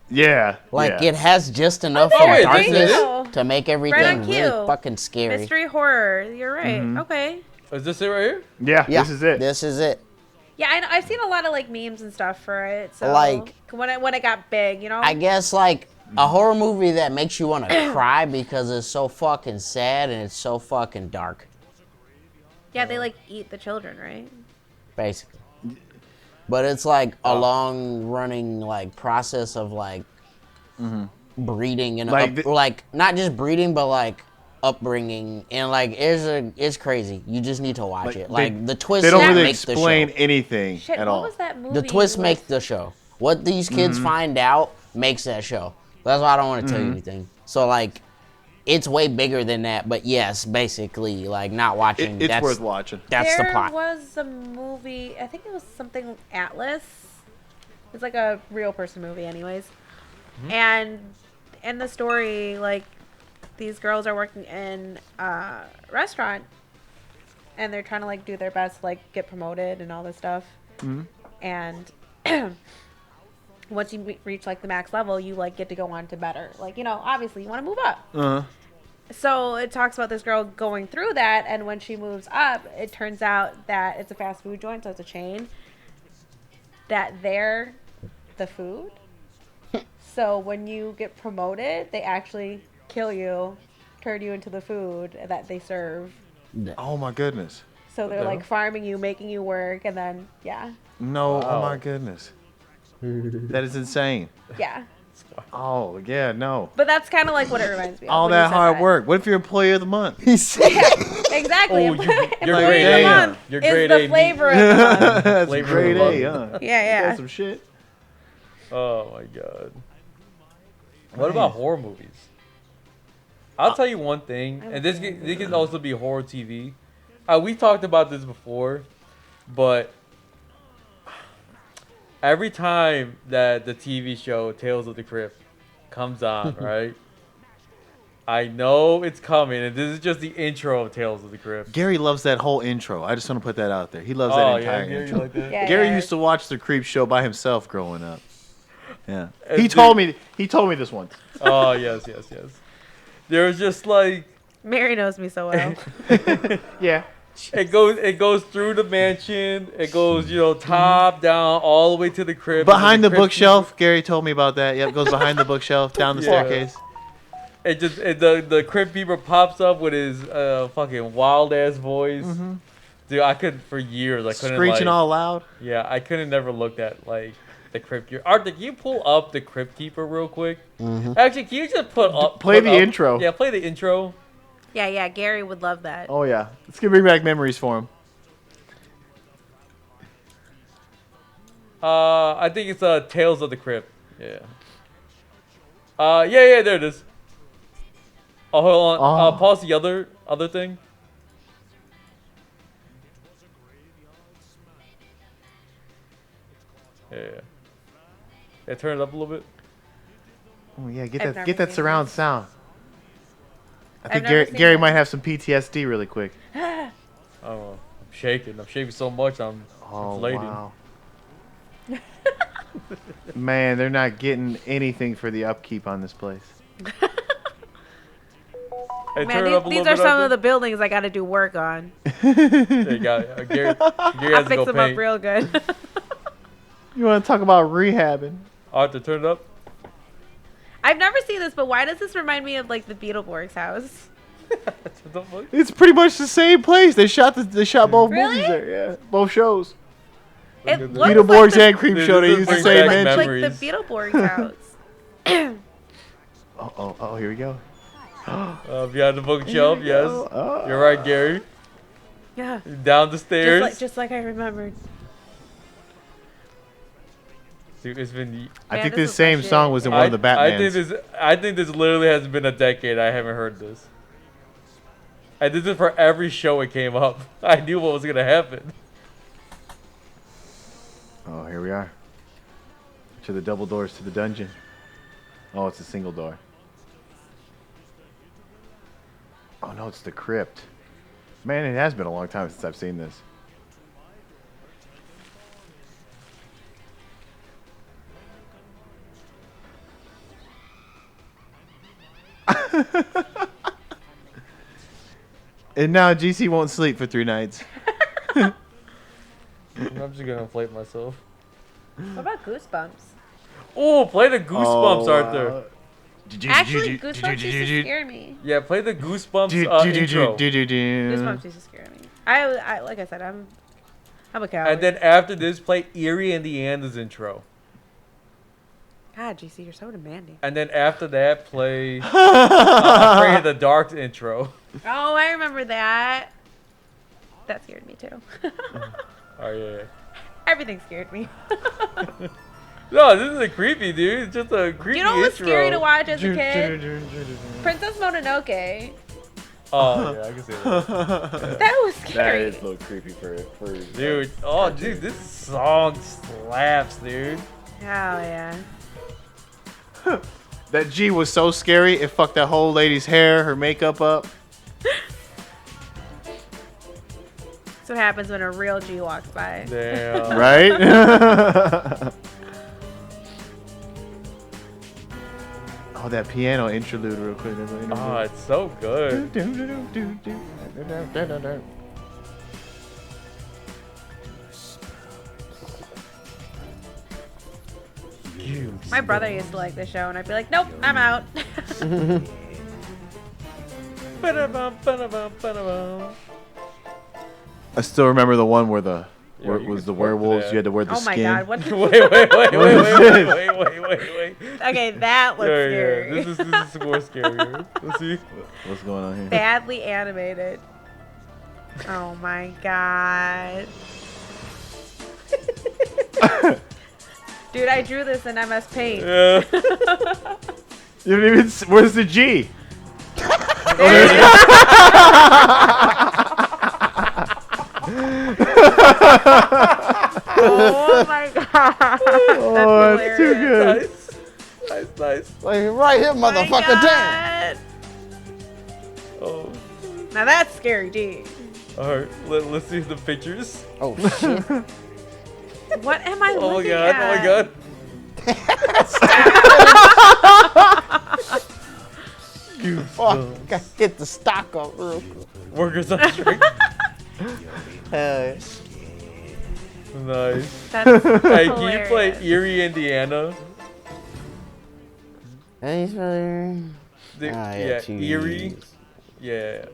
yeah, Like yeah. it has just enough Oh, of wait, darkness this is- to make Right everything on really cue. fucking scary. Mystery horror. You're right. Okay. Is this it right here? yeah, Yeah, this is it. This is it. Yeah, I've seen a lot of like memes and stuff for it. So Like- when it got big, you know. I guess like a horror movie that makes you want to cry because it's so fucking sad and it's so fucking dark, Yeah, they like eat the children, right? basically. But it's like a long running like process of like breeding and Like like not just breeding but like upbringing, and like it's crazy. You just need to watch it. Like the twist They don't really makes the explain show. anything Shit, at what all. was that movie? The twist with- makes the show. What these kids find out makes that show. That's why I don't want to tell you anything. So like, it's way bigger than that. But yes, basically, like not watching. It's that's worth watching. That's the There plot. was a movie. I think it was something Atlas. It's like a real person movie, anyways. And in the story, like these girls are working in a restaurant, and they're trying to like do their best, to, like get promoted and all this stuff. And once you reach like the max level, you like get to go on to better. Like, you know, obviously you want to move up. So it talks about this girl going through that, and when she moves up, it turns out that it's a fast food joint, so it's a chain. That they're the food. So when you get promoted, they actually kill you, turn you into the food that they serve. Oh my goodness. So they're the like hell? farming you, making you work, and then yeah, No, oh Wow. my goodness. That is insane. yeah. Oh yeah, no. But that's kind of like what it reminds me of. All when you that said hard work. What if you're employee of the month? Exactly. Oh, you're Employee grade of the A. month You're is grade the A. flavor of the month. That's Flavor grade of the A, month. huh? Yeah, yeah. Got some shit. Oh my god. What about horror movies? I'll tell you one thing, and this can also be horror TV. We talked about this before, but every time that the TV show Tales of the Crypt comes on, right? I know it's coming, and this is just the intro of Tales of the Crypt. Gary loves that whole intro. I just want to put that out there. He loves Oh that yeah, entire Gary, intro. you like that? Yeah, Gary yeah. used to watch the Creep Show by himself growing up. Yeah, And he told me this once. Oh yes. There was just like Mary knows me so well. Yeah, it goes through the mansion. It goes top down all the way to the crypt. behind the crypt bookshelf. Gary told me about that. Yep, goes behind the bookshelf, down the Yeah. staircase. The crypt keeper pops up with his fucking wild ass voice. Dude, I could for years I couldn't Screeching like, all loud. Yeah, I couldn't never looked at like the crypt keeper. Arthur, can you pull up the crypt keeper real quick? Actually, can you just Play put the up- intro. Yeah, play the intro. yeah, Gary would love that. Oh yeah, it's gonna bring back memories for him. I think it's Tales of the Crypt. Yeah. Yeah, there it is. Oh, hold on. Oh. Pause the other thing. Yeah, turn it up a little bit. Oh yeah, I've get never that seen surround this. sound. I I've think never seen Gary that. might have some PTSD really quick. Oh, I'm shaking. I'm shaking so much. I'm Oh inflating. wow. Man, they're not getting anything for the upkeep on this place. Hey, Man, turn it up a these little are bit, some of Arthur. the buildings I got to do work on. There you go. Gary I'll has to fix go them paint. up real good. You want to talk about rehabbing? Arthur, turn it up. I've never seen this, but why does this remind me of like the Beetleborgs house? What the fuck? It's pretty much the same place. They shot both Really? movies there. Yeah, both shows. It Look at looks Beetleborgs like the, and Creep Dude, Show. They this use the brings same back engine. memories. like the Beetleborgs house. Oh, here we go. Behind the bookshelf, yes. Oh. You're right, Gary. Yeah, Down the stairs. just like I remembered. Dude, it's been. I Man, think this this is my same shit. song was in one of the Batmans. I think this literally has been a decade. I haven't heard this. I did this for every show it came up. I knew what was gonna happen. Oh, here we are. To the double doors to the dungeon. Oh, it's a single door. Oh no, it's the crypt. Man, it has been a long time since I've seen this. And now GC won't sleep for 3 nights. I'm just gonna inflate myself. What about Goosebumps? Oh, play the Goosebumps, Arthur. Actually, Goosebumps used to scare me. Yeah, play the Goosebumps intro. Goosebumps used to scare me. I like I said, I'm a coward. And then after this, play Eerie and the Andes intro. God, GC, you're so demanding. And then after that, play Afraid of the Dark's intro. Oh, I remember that. That scared me too. Oh yeah. Everything scared me. No, this isn't creepy, dude. It's just a creepy You know what was intro. scary to watch as a kid? Princess Mononoke. Oh yeah, I can see that. That was That scary. is a little creepy for Dude, oh dude, this song slaps, dude. Oh yeah. That G was so scary, it fucked that whole lady's hair, her makeup up. That's what happens when a real G walks by. Damn. Right? Oh, that piano interlude real quick. Oh, it's so good. My brother used to like the show, and I'd be like, "Nope, I'm out." I still remember the one where Yeah, it you was can the flip werewolves. that. You had to wear the Oh my skin. god, what? The Wait. okay, that looks scary. This is more scarier. Let's see. What's going on here? Badly animated. Oh my god. Dude, I drew this in MS Paint. Yeah. You don't even. Where's the G? Oh my god. Oh, that's too good. Nice. Like, right here, My motherfucker. Damn. God. Oh, Now that's scary, dude. all right. Let's see the pictures. Oh, shit. What am I Oh my looking god. at? Oh my god. Fuck. Gotta get the stock up real quick. Workers on strike. Hell yeah. Nice. That's Hey, can you hilarious. play Erie, Indiana? And he's really... Yeah, jeez. Erie. Yeah,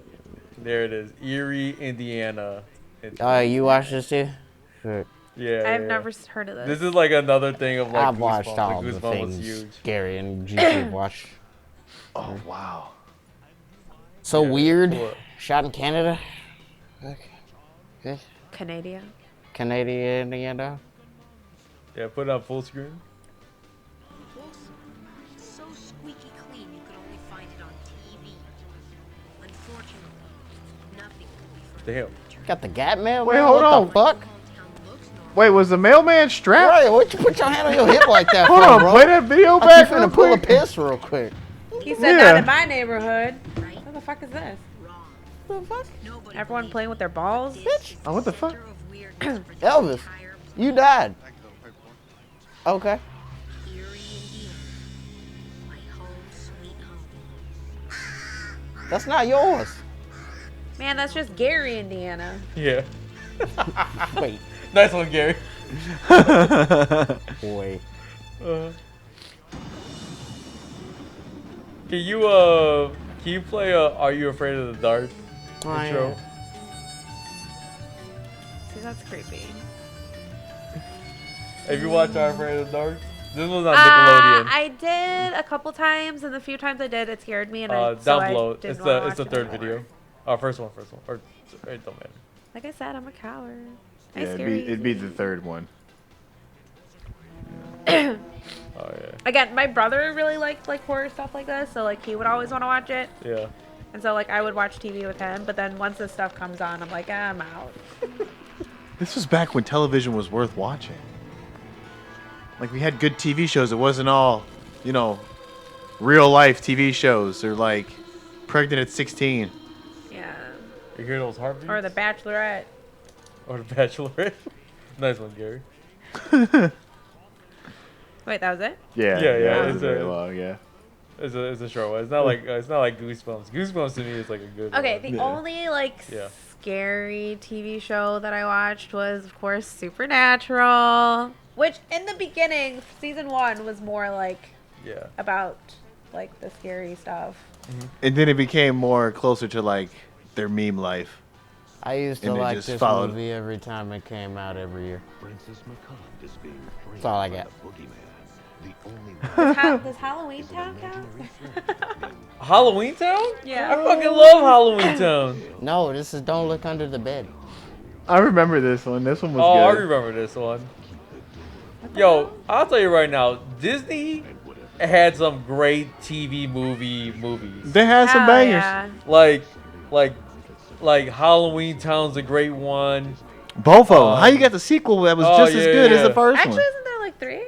there it is. Erie, Indiana. You watched this too? Sure. Yeah. I've yeah. never heard of this. This is like another thing of like I've watched Goosebumps. all Like, the Goosebumps was things huge. Gary and YouTube watch. Oh wow. So Yeah, weird. cool. Shot in Canada. Okay. Canadian. Canadian, Indiana. Yeah, put it on full screen. So squeaky clean you could only find it on TV. Unfortunately, nothing could be from Damn. Got the Gap mail. Wait, man? hold what on. the fuck? hometown looks normal. Wait, was the mailman strapped? Right, what you put your hand on your hip like that Hold for, on, bro? play that video I back keep real finna pull a quick. piss real quick. He said Yeah. not in my neighborhood. What the fuck is this? Wrong. What the fuck? Nobody Everyone believes playing with their balls? this Oh, what the fuck? center of weirdness for the Elvis, entire you died. Okay. Erie, Indiana. My home, sweet home. That's not yours. Man, that's just Gary, Indiana. Yeah. Wait. Nice one, Gary. Wait. Can you play Are You Afraid of the Dark Oh, intro? yeah. See, that's creepy. Have you watched Are You Afraid of the Dark? This was on Nickelodeon. I did a couple times, and the few times I did, it scared me, and I Down below. didn't It's wanna the watch it third anymore. video. Oh, first one. Or it don't matter. Like I said, I'm a coward. I Yeah, scare it'd be easy. the third one. Oh yeah. Again, my brother really liked like horror stuff like this, so like he would always want to watch it, Yeah. and so like I would watch TV with him. But then once this stuff comes on, I'm like, I'm out. This was back when television was worth watching. Like we had good TV shows. It wasn't all, real life TV shows. They're like Pregnant at 16. Yeah. You hear those heartbeats? Or The Bachelorette. Or the Bachelorette. Nice one, Gary. Wait, that was it? Yeah, Yeah, it it's was very a- long. Yeah. It's a short one. It's not like Goosebumps. Goosebumps to me is like a good Okay, one. the only like Yeah. scary TV show that I watched was of course Supernatural, which in the beginning, season 1 was more like Yeah. about like the scary stuff. And then it became more closer to like their meme life. I used to And it like just this followed. movie every time it came out every year. Princess McCullough is being framed That's all I by got. the boogeyman. The only Does Halloween Town count? Halloween Town? Yeah. I fucking love Halloween Town. No, this is Don't Look Under the Bed. I remember this one. This one was Oh, I good. remember this one. Yo, I'll tell you right now, Disney had some great TV movies. They had some Hell bangers. yeah. Like Halloween Town's a great one. Both of them. How you got the sequel that was just as yeah, good as yeah. the first Actually, one? isn't there like 3?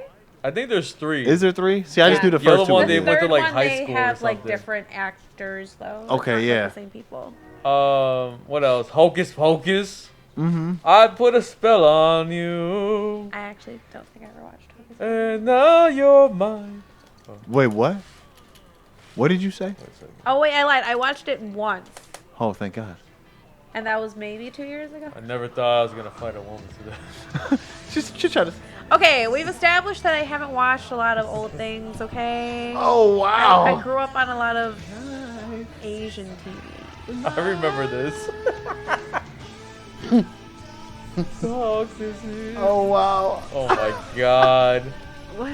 I think there's 3. Is there 3? See, I just Yeah. knew the The other first two. one, were they good. went to, Third like, one, high they school or have like something. different actors though. Okay, It's not, yeah. Like, the same people. What else? Hocus Pocus. Mm-hmm. I put a spell on you, I actually don't think I ever watched Hocus Pocus. and now you're mine. Wait, what? What did you say? Oh wait, I lied. I watched it once, Oh, thank God. and that was maybe 2 years ago. I never thought I was gonna fight a woman today. Just try to. Okay, we've established that I haven't watched a lot of old things. Okay. Oh wow. I grew up on a lot of Asian TV. I remember this. Toxicity. Oh wow. Oh my God. What?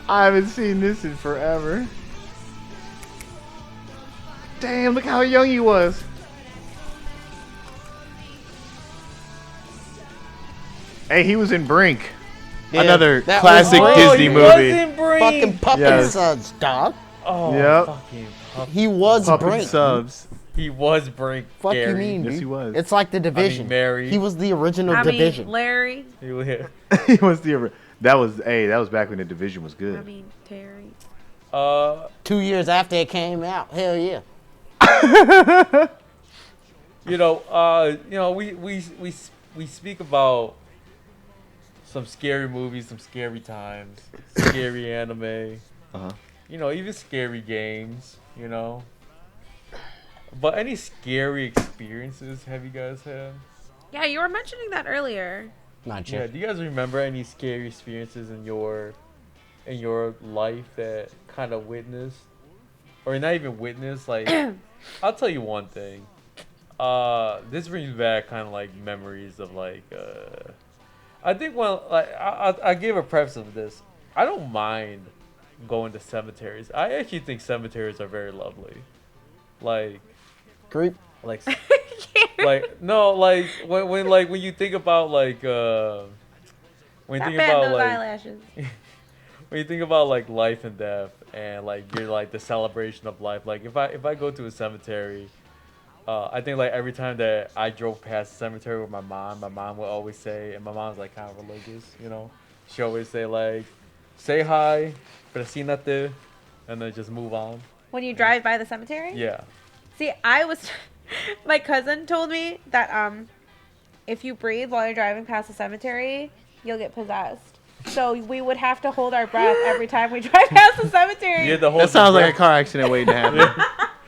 I haven't seen this in forever. Damn! Look how young he was. Hey, he was in Brink. Yeah, Another that classic was Disney he movie. was in Brink. Fucking Puppet Yes. Suds, dog. Oh, Yep. fucking pup- He was Puppet Brink. subs. He was Brink. Fuck Gary. you mean, Yes, dude? he was. It's like the Division. Mary. He was the original I Division. mean, Larry. He was here. He was That was back when the division was good. I mean, Terry. 2 years after it came out. Hell yeah. We speak about some scary movies, some scary times, scary anime. Uh-huh. Even scary games. But any scary experiences have you guys had? Yeah, you were mentioning that earlier. Not Yeah. yet. Do you guys remember any scary experiences in your life that kind of witnessed, or not even witnessed? Like, I'll tell you one thing. This brings back kind of like memories of like. I think I give a preface of this. I don't mind going to cemeteries. I actually think cemeteries are very lovely. Like. Creep. Like when you think about like when you Stop think batting about those like eyelashes. when you think about like life and death and like you're like the celebration of life, like if I go to a cemetery, I think like every time that I drove past the cemetery with my mom would always say, and my mom's like kind of religious, she always say like, say hi, presinate, and then just move on. When you drive by the cemetery? Yeah. See, my cousin told me that if you breathe while you're driving past the cemetery, you'll get possessed. So we would have to hold our breath every time we drive past the cemetery. Yeah, That sounds like a car accident waiting to happen.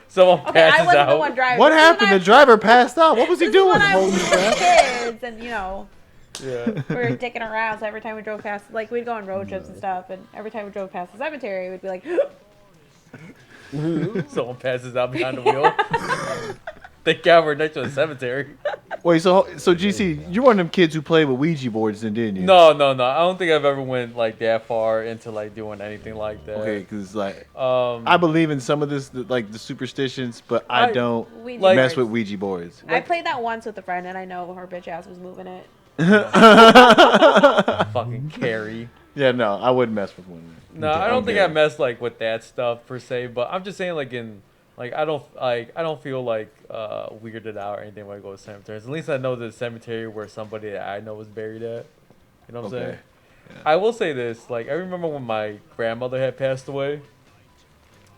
Someone Okay, passes I wasn't out. the one driving. What This is happened? when The driver passed out. What was he This is doing? when I Holding was his with breath? kids, and Yeah. we were dicking around. So every time we drove past, like we'd go on road trips and stuff, and every time we drove past the cemetery, we'd be like, Someone passes out behind the wheel. Thank God we're next to a cemetery. Wait, so GC, you're one of them kids who played with Ouija boards, then, didn't you? No. I don't think I've ever went like that far into like doing anything like that. Okay, because like Um, I believe in some of this, like the superstitions, but I don't Ouija mess boards. with Ouija boards. I played that once with a friend, and I know her bitch ass was moving it. fucking Carrie. Yeah, no, I wouldn't mess with one. No, I don't think I messed like with that stuff per se, but I'm just saying like I don't feel like weirded out or anything when I go to cemeteries. At least I know the cemetery where somebody that I know was buried at. You know what I'm saying? Yeah. I will say this, like I remember when my grandmother had passed away,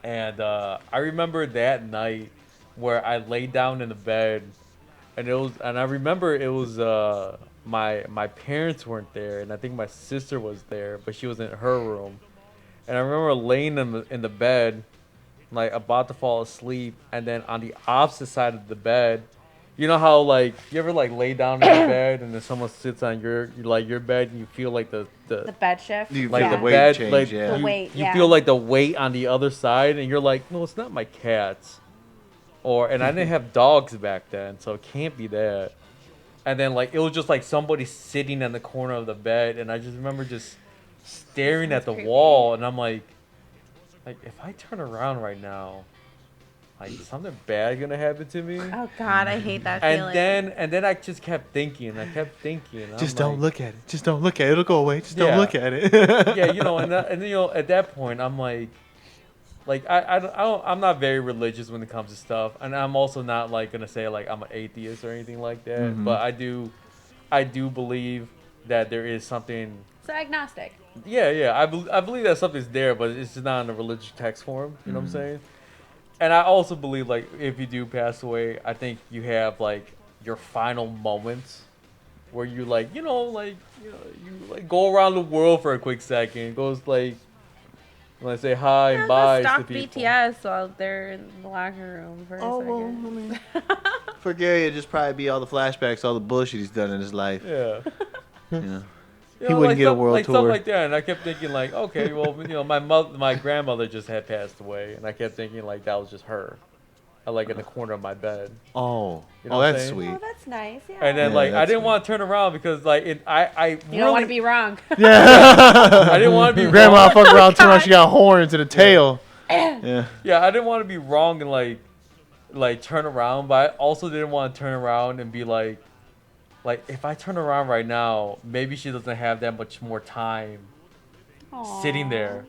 and I remember that night where I laid down in the bed, and I remember it was my parents weren't there, and I think my sister was there, but she was in her room, and I remember laying in the bed, like about to fall asleep, and then on the opposite side of the bed, you know how like you ever like lay down in the bed and then someone sits on your bed and you feel like the bed shift. You like feel the the weight bed change, like yeah. The weight, you yeah. feel like the weight on the other side, and you're like, no, it's not my cats, and I didn't have dogs back then, so it can't be that. And then like it was just like somebody sitting in the corner of the bed, and I just remember just staring at the creepy. wall, and I'm like if I turn around right now, like something bad gonna happen to me. Oh God, I hate that And feeling. then I just kept thinking. Just don't look at it. Just don't look at it. It'll go away. Just Yeah. don't look at it. Yeah, and then at that point I'm like I'm not very religious when it comes to stuff, and I'm also not like gonna say like I'm an atheist or anything like that. Mhm. But I do believe that there is something. So agnostic. Yeah. I believe that something's there, but it's just not in a religious text form. You know what I'm saying? And I also believe like if you do pass away, I think you have like your final moments where you you like go around the world for a quick second. Goes like when I say hi and bye to Stop people. BTS while they're in the locker room for a second. For Gary, it'd just probably be all the flashbacks, all the bullshit he's done in his life. Yeah. Yeah. You He know, wouldn't like get a stuff, world like tour. Stuff like that, and I kept thinking like, okay, well, my grandmother just had passed away, and I kept thinking like that was just her, like in the corner of my bed. Oh, You know what I'm that's saying? sweet. Oh, that's nice. Yeah. And then Yeah, like I that's didn't sweet. want to turn around because like I you really don't want to be wrong. Yeah. I didn't want to be Grandma wrong. fuck around, turn around, she got horns and a tail. Yeah. Yeah, I didn't want to be wrong and like turn around, but I also didn't want to turn around and be like if I turn around right now, maybe she doesn't have that much more time sitting there.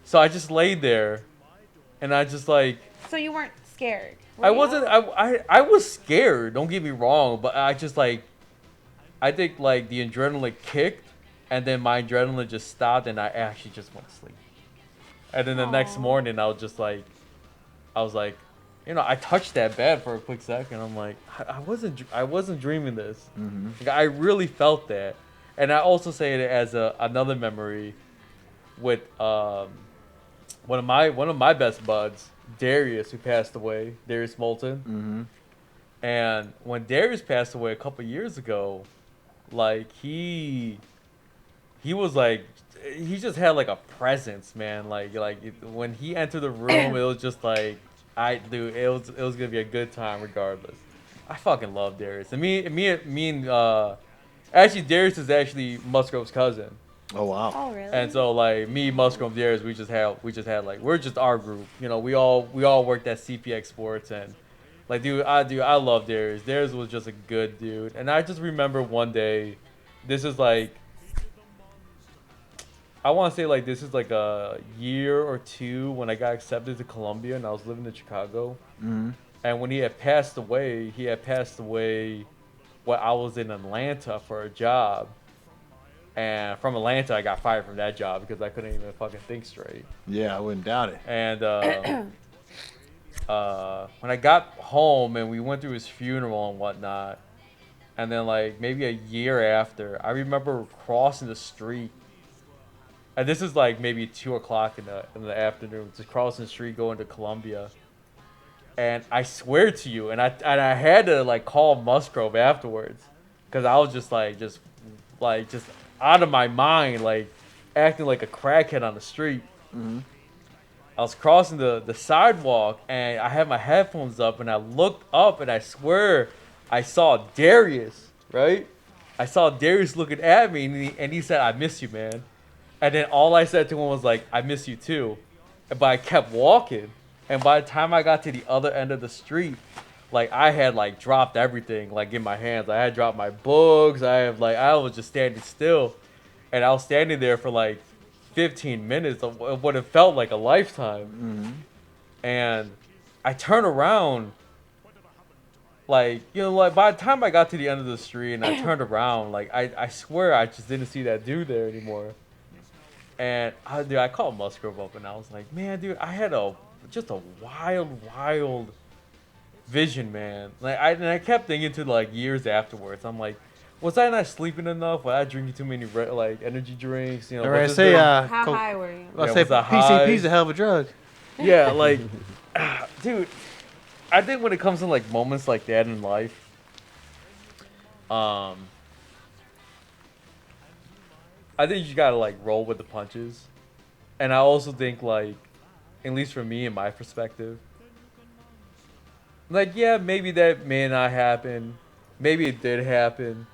So I just laid there, and I just like So you weren't scared. were I you? wasn't I was scared. Don't get me wrong, but I just I think like the adrenaline kicked, and then my adrenaline just stopped, and I actually just went to sleep. And then the next Aw. morning, I was like, you know, I touched that bed for a quick second. I'm like, I wasn't dreaming this. Like, I really felt that, and I also say it as another memory with one of my best buds, Darius, who passed away, Darius Moulton. And when Darius passed away a couple years ago, like he was like he just had like a presence, man. When he entered the room, it was just like it was gonna be a good time regardless. I fucking love Darius. And actually Darius is actually Musgrove's cousin. Oh wow. Oh, really? And so like me, Musgrove, Darius, we just had like we're just our group. You know, we all worked at CPX Sports, and like I love Darius. Darius was just a good dude. And I just remember one day, this is like I want to say like this is like a year or two when I got accepted to Columbia and I was living in Chicago. And when he had passed away when I was in Atlanta for a job. And from Atlanta, I got fired from that job because I couldn't even fucking think straight. Yeah, I wouldn't doubt it. And when I got home and we went through his funeral and whatnot, and then like maybe a year after, I remember crossing the street. And this is like maybe 2:00 in the afternoon, just crossing the street going to Columbia. And I swear to you, and I had to like call Musgrove afterwards, because I was just out of my mind, like acting like a crackhead on the street. I was crossing the sidewalk and I had my headphones up and I looked up and I swear I saw Darius, right? I saw Darius looking at me and he said, "I miss you, man." And then all I said to him was like, "I miss you too." But I kept walking. And by the time I got to the other end of the street, like I had like dropped everything like in my hands. I had dropped my books. I was just standing still, and I was standing there for like 15 minutes of what it felt like a lifetime. And I turned around, like like by the time I got to the end of the street and I turned around, like I swear I just didn't see that dude there anymore. And I called Musgrove up and I was like, "Man, dude, I had just a wild vision, man." Like I kept thinking to like years afterwards. I'm like, was I not sleeping enough? Was I drinking too many like energy drinks? You know, I was say, this- How high were you? I Yeah, say was a high- PCP's a hell of a drug. yeah, like, dude, I think when it comes to like moments like that in life, I think you gotta like roll with the punches, and I also think like, at least for me in my perspective, like yeah, maybe that may not happen, maybe it did happen,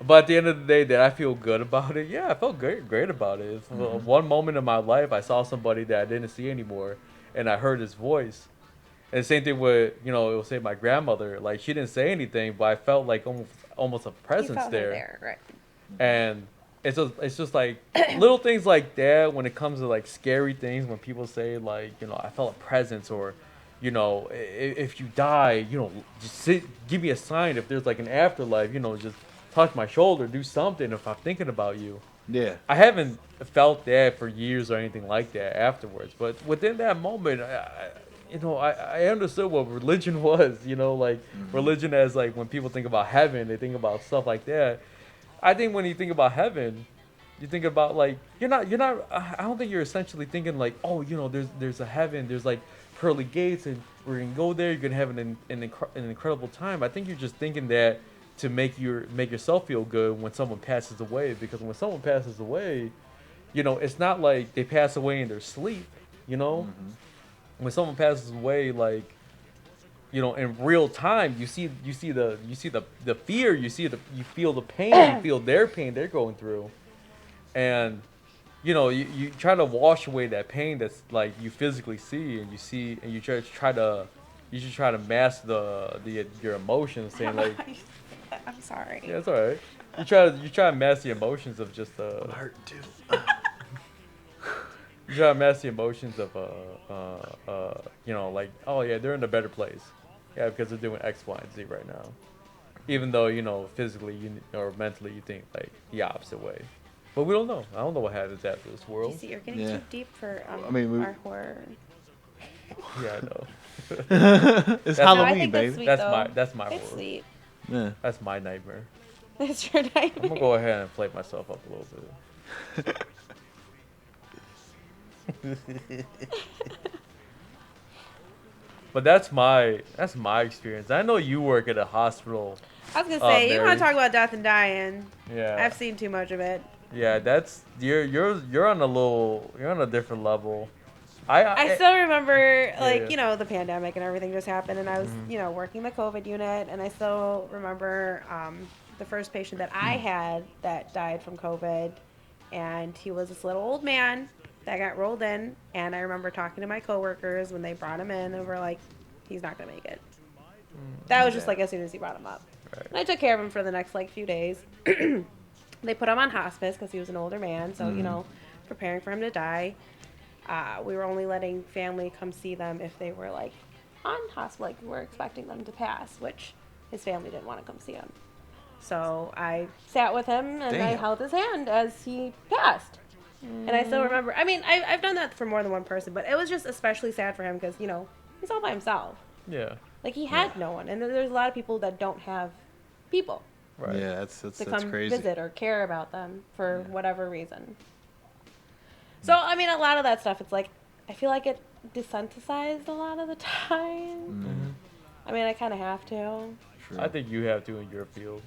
but at the end of the day, did I feel good about it? Yeah, I felt great about it. It's one moment in my life, I saw somebody that I didn't see anymore, and I heard his voice. And the same thing with it will say my grandmother. Like she didn't say anything, but I felt like almost a You presence felt her there. there, right? And it's just like little things like that when it comes to like scary things, when people say like I felt a presence, or if you die, just give me a sign if there's like an afterlife, just touch my shoulder, do something if I'm thinking about you. Yeah. I haven't felt that for years or anything like that afterwards, but within that moment, I understood what religion was. Religion as like when people think about heaven, they think about stuff like that. I think when you think about heaven, you think about like you're not. I don't think you're essentially thinking like, oh, there's a heaven, there's like pearly gates, and we're gonna go there. You're gonna have an incredible time. I think you're just thinking that to make yourself feel good when someone passes away, because when someone passes away, it's not like they pass away in their sleep. When someone passes away, like in real time, you see the fear, you feel the pain, you feel their pain they're going through, and you try to wash away that pain that's like you physically see, and you try to mask your emotions, saying like, I'm sorry. yeah, it's alright. You try to mask the emotions of just I'm hurting too. you try to mask the emotions of like, oh yeah, they're in a better place. Yeah, because they're doing X, Y, and Z right now. Even though, physically or mentally you think like the opposite way. But we don't know. I don't know what happens after this You world. see, you're getting Yeah. too deep for I mean, we- our horror. Yeah, I know. It's No, I Halloween, think baby. that's sweet That's though. that's my It's horror. sweet. Yeah. That's my nightmare. That's your I'm nightmare. gonna go ahead and inflate myself up a little bit. But that's my experience. I know you work at a hospital. I was gonna say, you Mary. want to talk about death and dying? Yeah. I've seen too much of it. Yeah, that's you're on a different level. I still remember, like, yeah. you know, the pandemic and everything just happened, and I was, Mm-hmm. you know, working the COVID unit, and I still remember the first patient that I had that died from COVID, and he was this little old man that got rolled in, and I remember talking to my coworkers when they brought him in, and were like, he's not gonna make it. That was just like as soon as he brought him up. Right. And I took care of him for the next like few days. They put him on hospice because he was an older man, so you know, preparing for him to die. We were only letting family come see them if they were like on hospital, like we were expecting them to pass, which his family didn't want to come see him. So I sat with him and I Damn. held his hand as he passed. And I still remember. I mean, I've done that for more than one person, but it was just especially sad for him because, you know, he's all by himself. Yeah. Like he had no one, and there's a lot of people that don't have people Right. Yeah, that's to that's come crazy. visit or care about them for whatever reason. So I mean, a lot of that stuff, it's like I feel like it desensitized a lot of the time. I mean, I kind of have to. True. I think you have to in your field.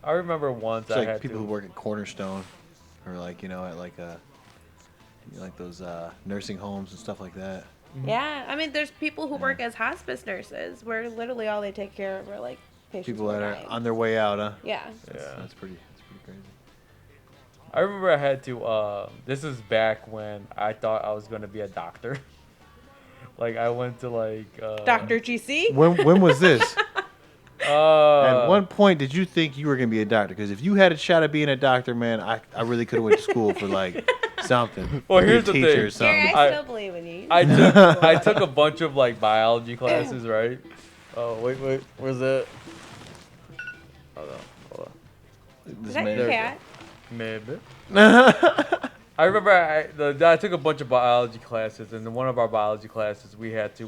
I remember once It's I like had people to. who work at Cornerstone, or like at like those nursing homes and stuff like that. Yeah, I mean, there's people who work as hospice nurses, where literally all they take care of are like patients People who that are dying. on their way out, huh? Yeah. Yeah. That's pretty crazy. I remember I had to. This is back when I thought I was gonna be a doctor. Like I went to like. Dr. GC? When was this? At At one point, did you think you were gonna be a doctor? Because if you had a shot at being a doctor, man, I really could have went to school for like something. Well, Be a here's the teacher thing. or something. Gary, I- I still believe in you. I took a bunch of like biology classes, right? Oh wait, where's that? Hold on. Is that your cat? Maybe. I remember I took a bunch of biology classes, and in one of our biology classes we had to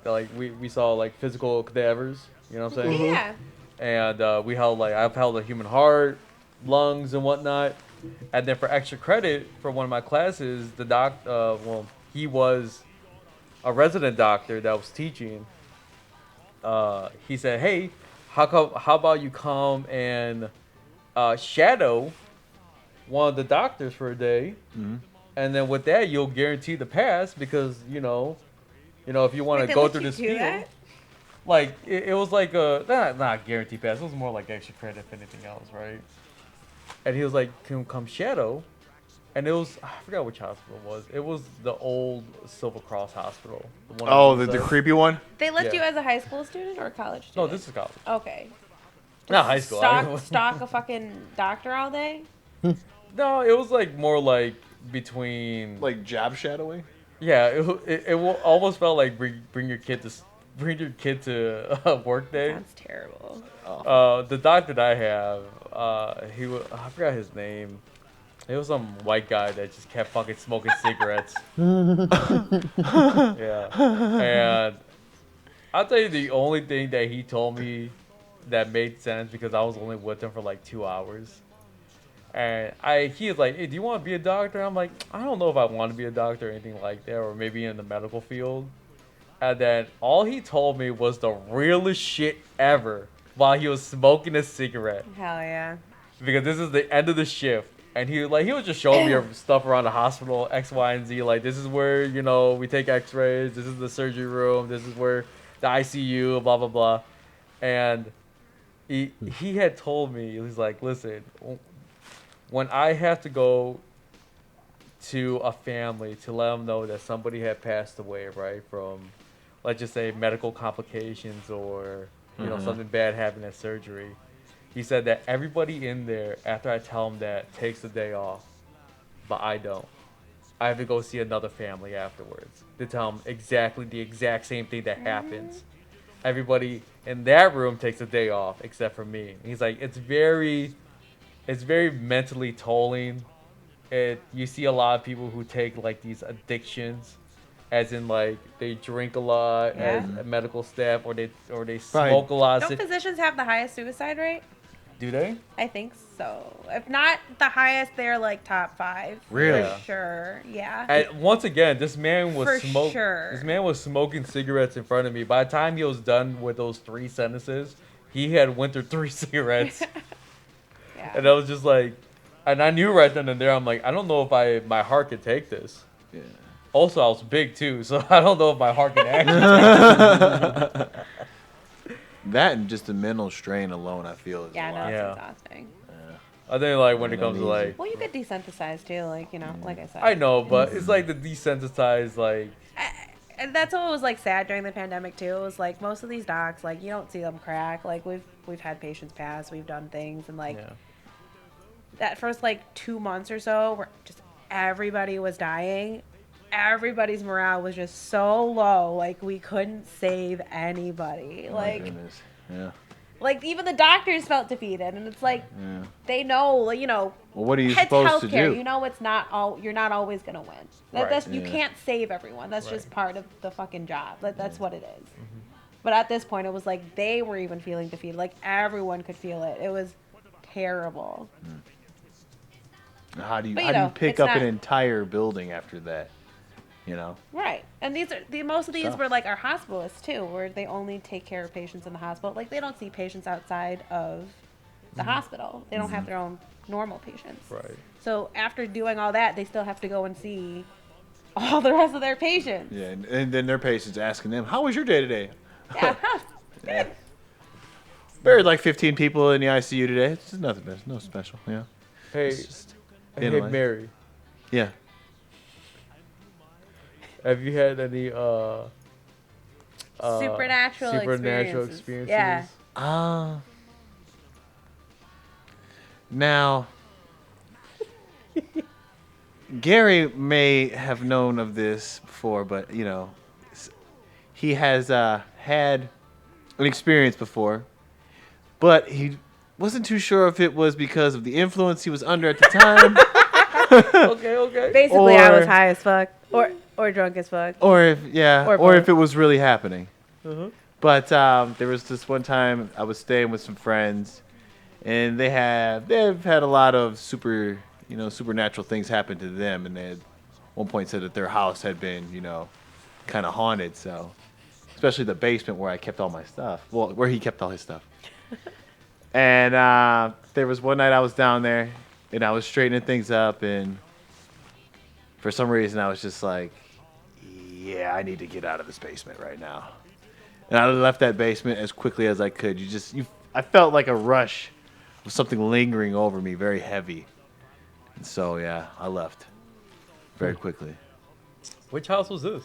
like we saw like physical cadavers, you know what I'm saying? Yeah. And I've held a human heart, lungs, and whatnot. And then for extra credit for one of my classes, he was a resident doctor that was teaching. He said, "Hey, how about you come and shadow one of the doctors for a day, and then with that you'll guarantee the pass because you know if you want Wait, to they go let through you this do field." that? Like it was like a not guarantee pass. It was more like extra credit if anything else, right? And he was like, "Can you come shadow?" And it was I forgot which hospital it was. It was the old Silver Cross Hospital. The one Oh, on the side. creepy one. They let Yeah. you as a high school student or a college No, student? this is college. Okay. Not high school. I mean- Stalk a fucking doctor all day? No, it was like more like between Like job shadowing. yeah. It almost felt like bring your kid to work day. Sounds terrible. The doctor that I have, I forgot his name. It was some white guy that just kept fucking smoking cigarettes. Yeah, and I'll tell you the only thing that he told me that made sense because I was only with him for like 2 hours. And he was like, "Hey, do you want to be a doctor?" I'm like, "I don't know if I want to be a doctor or anything like that, or maybe in the medical field." And then all he told me was the realest shit ever while he was smoking a cigarette. Hell yeah. Because this is the end of the shift. And he was just showing me stuff around the hospital, X, Y, and Z. Like, this is where, we take x-rays. This is the surgery room. This is where the ICU, blah, blah, blah. And he had told me, he was like, "Listen, when I have to go to a family to let them know that somebody had passed away, right, from, let's just say, medical complications or, something bad happened at surgery," he said that everybody in there, after I tell them that, takes the day off, but I don't. I have to go see another family afterwards to tell them the exact same thing that happens. Everybody in that room takes a day off except for me. He's like, it's very it's very mentally tolling. You see a lot of people who take like these addictions, as in like they drink a lot as a medical staff, or they smoke a lot. Don't physicians have the highest suicide rate? Do they? I think so. If not the highest, they're like top 5. Really? For sure. Yeah. And once again, this man was For sure. This man was smoking cigarettes in front of me. By the time he was done with those 3 sentences, he had went through 3 cigarettes. Yeah. And I was just like, and I knew right then and there, I'm like, I don't know if my heart could take this. Yeah. Also, I was big too, so I don't know if my heart can actually take this. That and just the mental strain alone, I feel, is Yeah, a no, lot. it's Yeah. exhausting. I think like when it Yeah, comes to easy. like, Well, you get desensitized too, like, you know, like I said. I know, but it's like the desensitized, like, And that's what was like sad during the pandemic too. It was like most of these docs, like you don't see them crack. Like we've had patients pass, we've done things, and like yeah. that first like 2 months or so, where just everybody was dying. Everybody's morale was just so low. Like we couldn't save anybody. My Like goodness. Yeah. like even the doctors felt defeated, and it's like Yeah. they know, like, you know. Well, what are you It's supposed to healthcare. do? You know, it's not all. You're not always gonna win. Right. That's you Yeah. can't save everyone. That's just Right. part of the fucking job. That's what it is. But at this point, it was like they were even feeling defeated. Like everyone could feel it. It was terrible. How do you But, how do you know, pick it's up not- an entire building after that? You know. Right. And most of these Tough. were like our hospitalists too, where they only take care of patients in the hospital. Like they don't see patients outside of the hospital. They don't have their own normal patients. Right. So after doing all that, they still have to go and see all the rest of their patients. Yeah, and then their patients asking them, "How was your day today?" Yeah. Yeah. Buried like 15 people in the ICU today. It's just nothing, no special. Yeah. Hey, It's just hey, in life. Mary, Yeah. have you had any Supernatural experiences. Yeah. Now, Gary may have known of this before, but you know, he has had an experience before, but he wasn't too sure if it was because of the influence he was under at the time, Okay. Basically, I was Or- high as fuck, or drunk as fuck. or if Or or if both. it was really happening. Uh-huh. But there was this one time I was staying with some friends, and they've had a lot of supernatural things happen to them, and they had one point said that their house had been kind of haunted. So, especially the basement where I kept all my stuff. Well, where he kept all his stuff. And there was one night I was down there, and I was straightening things up, and for some reason I was just like, yeah, I need to get out of this basement right now. And I left that basement as quickly as I could. I felt like a rush of something lingering over me, very heavy. And so, yeah, I left very quickly. Which house was this?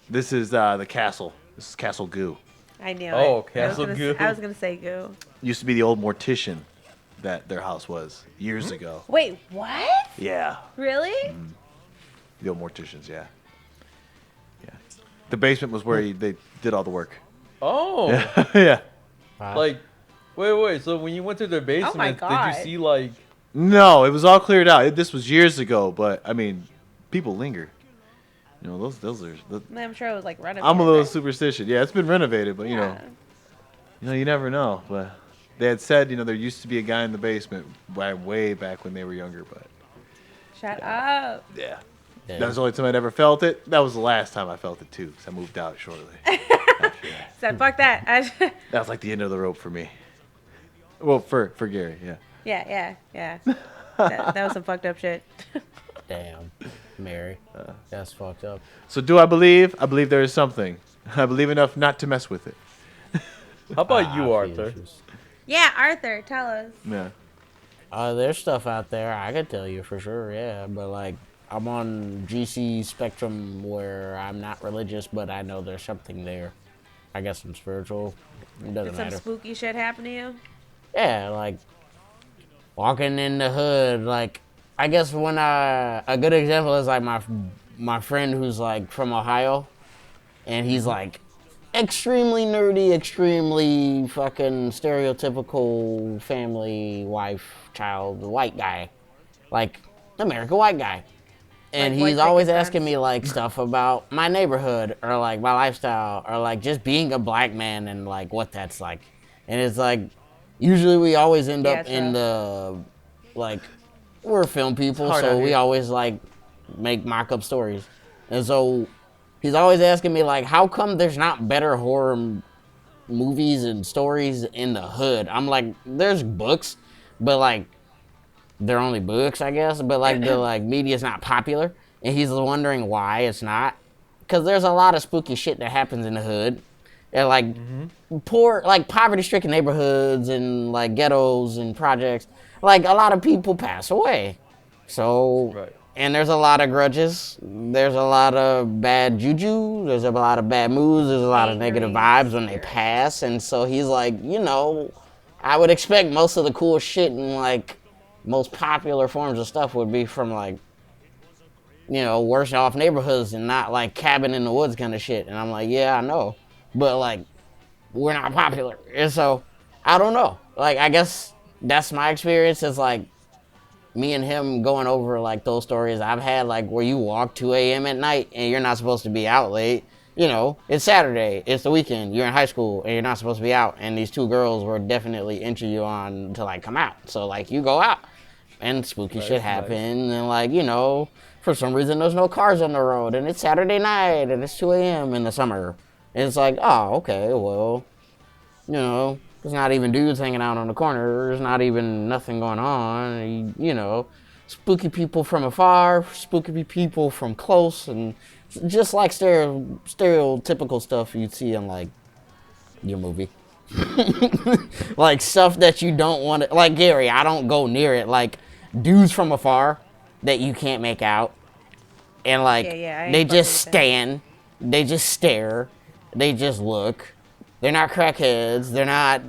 This is the castle. This is Castle Goo. I knew Oh, it. Castle Goo. I was gonna say goo. Used to be the old mortician that their house was years ago. Wait, what? Yeah, Really? the old morticians, yeah. Yeah. The basement was where they did all the work. Oh, Yeah. like, wait. So when you went to their basement, did God. you see like? No, it was all cleared out. This was years ago, but I mean, people linger. You know, those are. I'm sure it was like renovated. I'm a little right? superstitious. Yeah, it's been renovated, but you know, you never know. But they had said, there used to be a guy in the basement way back when they were younger. But Shut up. yeah, Yeah. that was the only time I'd ever felt it. That was the last time I felt it too, because I moved out shortly. After that. Said fuck that. That was like the end of the rope for me. Well, for Gary, yeah. yeah. That was some fucked up shit. Damn, Mary, that's fucked up. So do I believe? I believe there is something. I believe enough not to mess with it. How about I you, feel Arthur? just- Yeah, Arthur, tell us. Yeah. There's stuff out there I could tell you for sure, yeah. But like, I'm on GC spectrum where I'm not religious, but I know there's something there. I guess I'm spiritual. It doesn't Did some matter. spooky shit happen to you? Yeah, like walking in the hood. Like, I guess when a good example is like my friend who's like from Ohio, and he's like extremely nerdy, extremely fucking stereotypical family, wife, child, white guy. Like, American white guy. And Like he's white always picket asking fence. me, like, stuff about my neighborhood or, like, my lifestyle or, like, just being a black man and, like, what that's like. And it's like, usually we always end Yeah, up it's in rough. the, like, we're film people, hard so out we here. always, like, make mock-up stories. And so he's always asking me, like, how come there's not better horror movies and stories in the hood? I'm like, there's books, but, like, they're only books, I guess, but like the like media's not popular, and he's wondering why it's not. Because there's a lot of spooky shit that happens in the hood, and like poor, like poverty-stricken neighborhoods and like ghettos and projects. Like a lot of people pass away, so Right. and there's a lot of grudges. There's a lot of bad juju. There's a lot of bad moods. There's a lot of negative Angry vibes when they spirits. pass, and so he's like, I would expect most of the cool shit and like most popular forms of stuff would be from like, worse off neighborhoods and not like cabin in the woods kind of shit. And I'm like, yeah, I know, but like, we're not popular. And so, I don't know. Like, I guess that's my experience is like me and him going over like those stories I've had, like where you walk 2 a.m. at night and you're not supposed to be out late. It's Saturday, it's the weekend, you're in high school and you're not supposed to be out. And these two girls were definitely entering you on to like come out. So like you go out and spooky Nice, shit happen. And like, for some reason there's no cars on the road and it's Saturday night and it's 2 a.m. in the summer. And it's like, oh, okay, well, there's not even dudes hanging out on the corner. There's not even nothing going on. Spooky people from afar, spooky people from close, and just like stereotypical stuff you'd see in like your movie. Like stuff that you don't want to, like Gary, I don't go near it. Like dudes from afar that you can't make out. And like, Yeah, I ain't they fucking just with that. stand, they just stare, they just look. They're not crackheads, they're not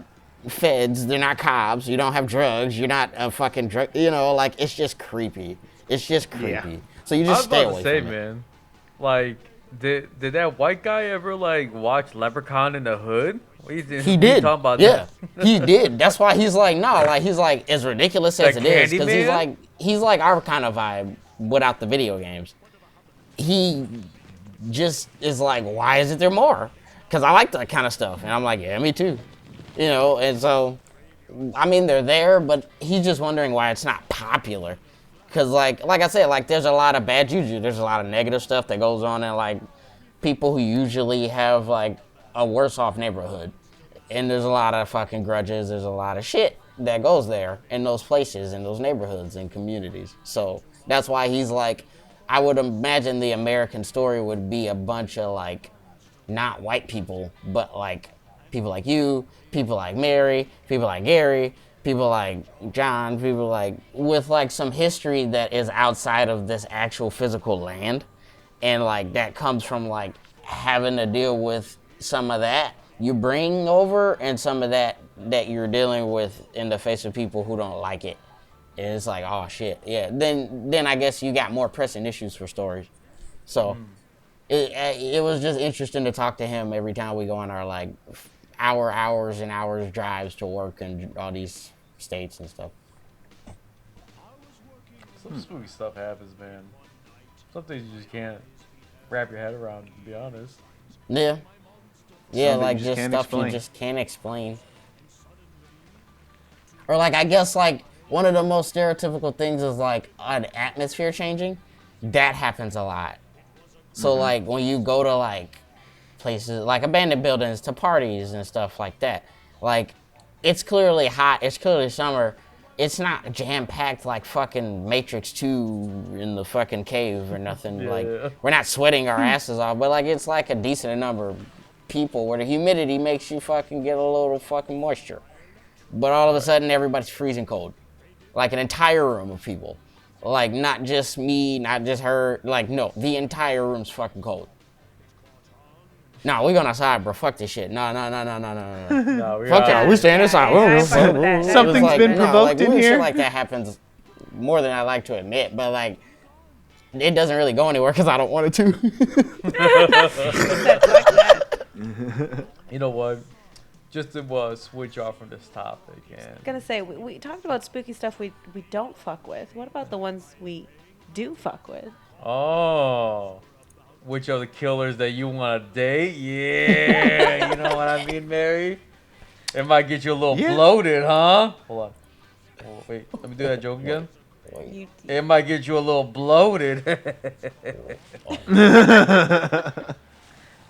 feds, they're not cops, you don't have drugs, you're not a fucking drug, like it's just creepy. It's just creepy. Yeah. So you I was just stay about away to say, from it. man, like, did that white guy ever like watch Leprechaun in the Hood? What you He did. talking about Yeah, that? he did. That's why he's like, no, like he's like as ridiculous as Like it is, because Candyman? he's like our kind of vibe without the video games. He just is like, why isn't there more? Because I like that kind of stuff, and I'm like, yeah, me too. And so, I mean, they're there, but he's just wondering why it's not popular. Because like I said, like there's a lot of bad juju. There's a lot of negative stuff that goes on in like people who usually have like a worse off neighborhood. And there's a lot of fucking grudges. There's a lot of shit that goes there in those places, in those neighborhoods and communities. So that's why he's like, I would imagine the American story would be a bunch of like, not white people, but like people like you, people like Mary, people like Gary, people like John, people like with like some history that is outside of this actual physical land. And like that comes from like having to deal with some of that you bring over and some of that you're dealing with in the face of people who don't like it. And it's like, oh shit, yeah. Then I guess you got more pressing issues for stories. So it was just interesting to talk to him every time we go on our like hours and hours drives to work in all these states and stuff. Some spooky stuff happens, man. Some things you just can't wrap your head around, to be honest. Yeah. Yeah, Some that like you just just can't stuff explain. you just can't explain. Or like I guess like one of the most stereotypical things is like an atmosphere changing. That happens a lot. So like when you go to like places like abandoned buildings to parties and stuff like that, like it's clearly hot, it's clearly summer. It's not jam-packed like fucking Matrix 2 in the fucking cave or nothing. Yeah. Like we're not sweating our asses off, but like it's like a decent number of people where the humidity makes you fucking get a little fucking moisture. But all of a sudden everybody's freezing cold. Like an entire room of people. Like not just me, not just her, like no, the entire room's fucking cold. No, we going outside, bro. Fuck this shit. No. No, we Fuck y'all. We staying inside. I ain't fucking with that. Something's It's been provoked in weird here? Shit like that happens more than I like to admit, but like it doesn't really go anywhere because I don't want it to. You know what? Just to switch off from this topic. And Gonna say we talked about spooky stuff we don't fuck with. What about the ones we do fuck with? oh, which are the killers that you want to date? Yeah, you know what I mean, Mary? It might get you a little bloated, huh? Hold on. Oh, wait, let me do that joke again. You, It might get you a little bloated.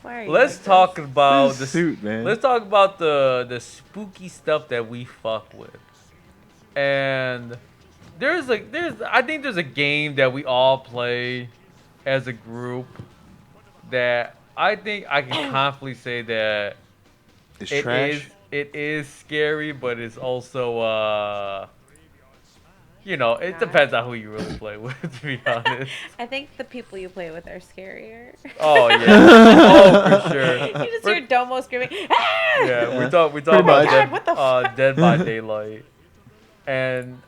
why are you Let's like talk this? about This suit, man. Let's talk about the spooky stuff that we fuck with. And I think there's a game that we all play as a group that I think I can confidently say that It's trash. it is scary, but it's also it depends on who you really play with, to be honest. I think the people you play with are scarier. Oh yeah. Oh for sure. You just hear Domo screaming. Ah! Yeah, we talk Pretty about much. God, what the fuck? Dead by Daylight, and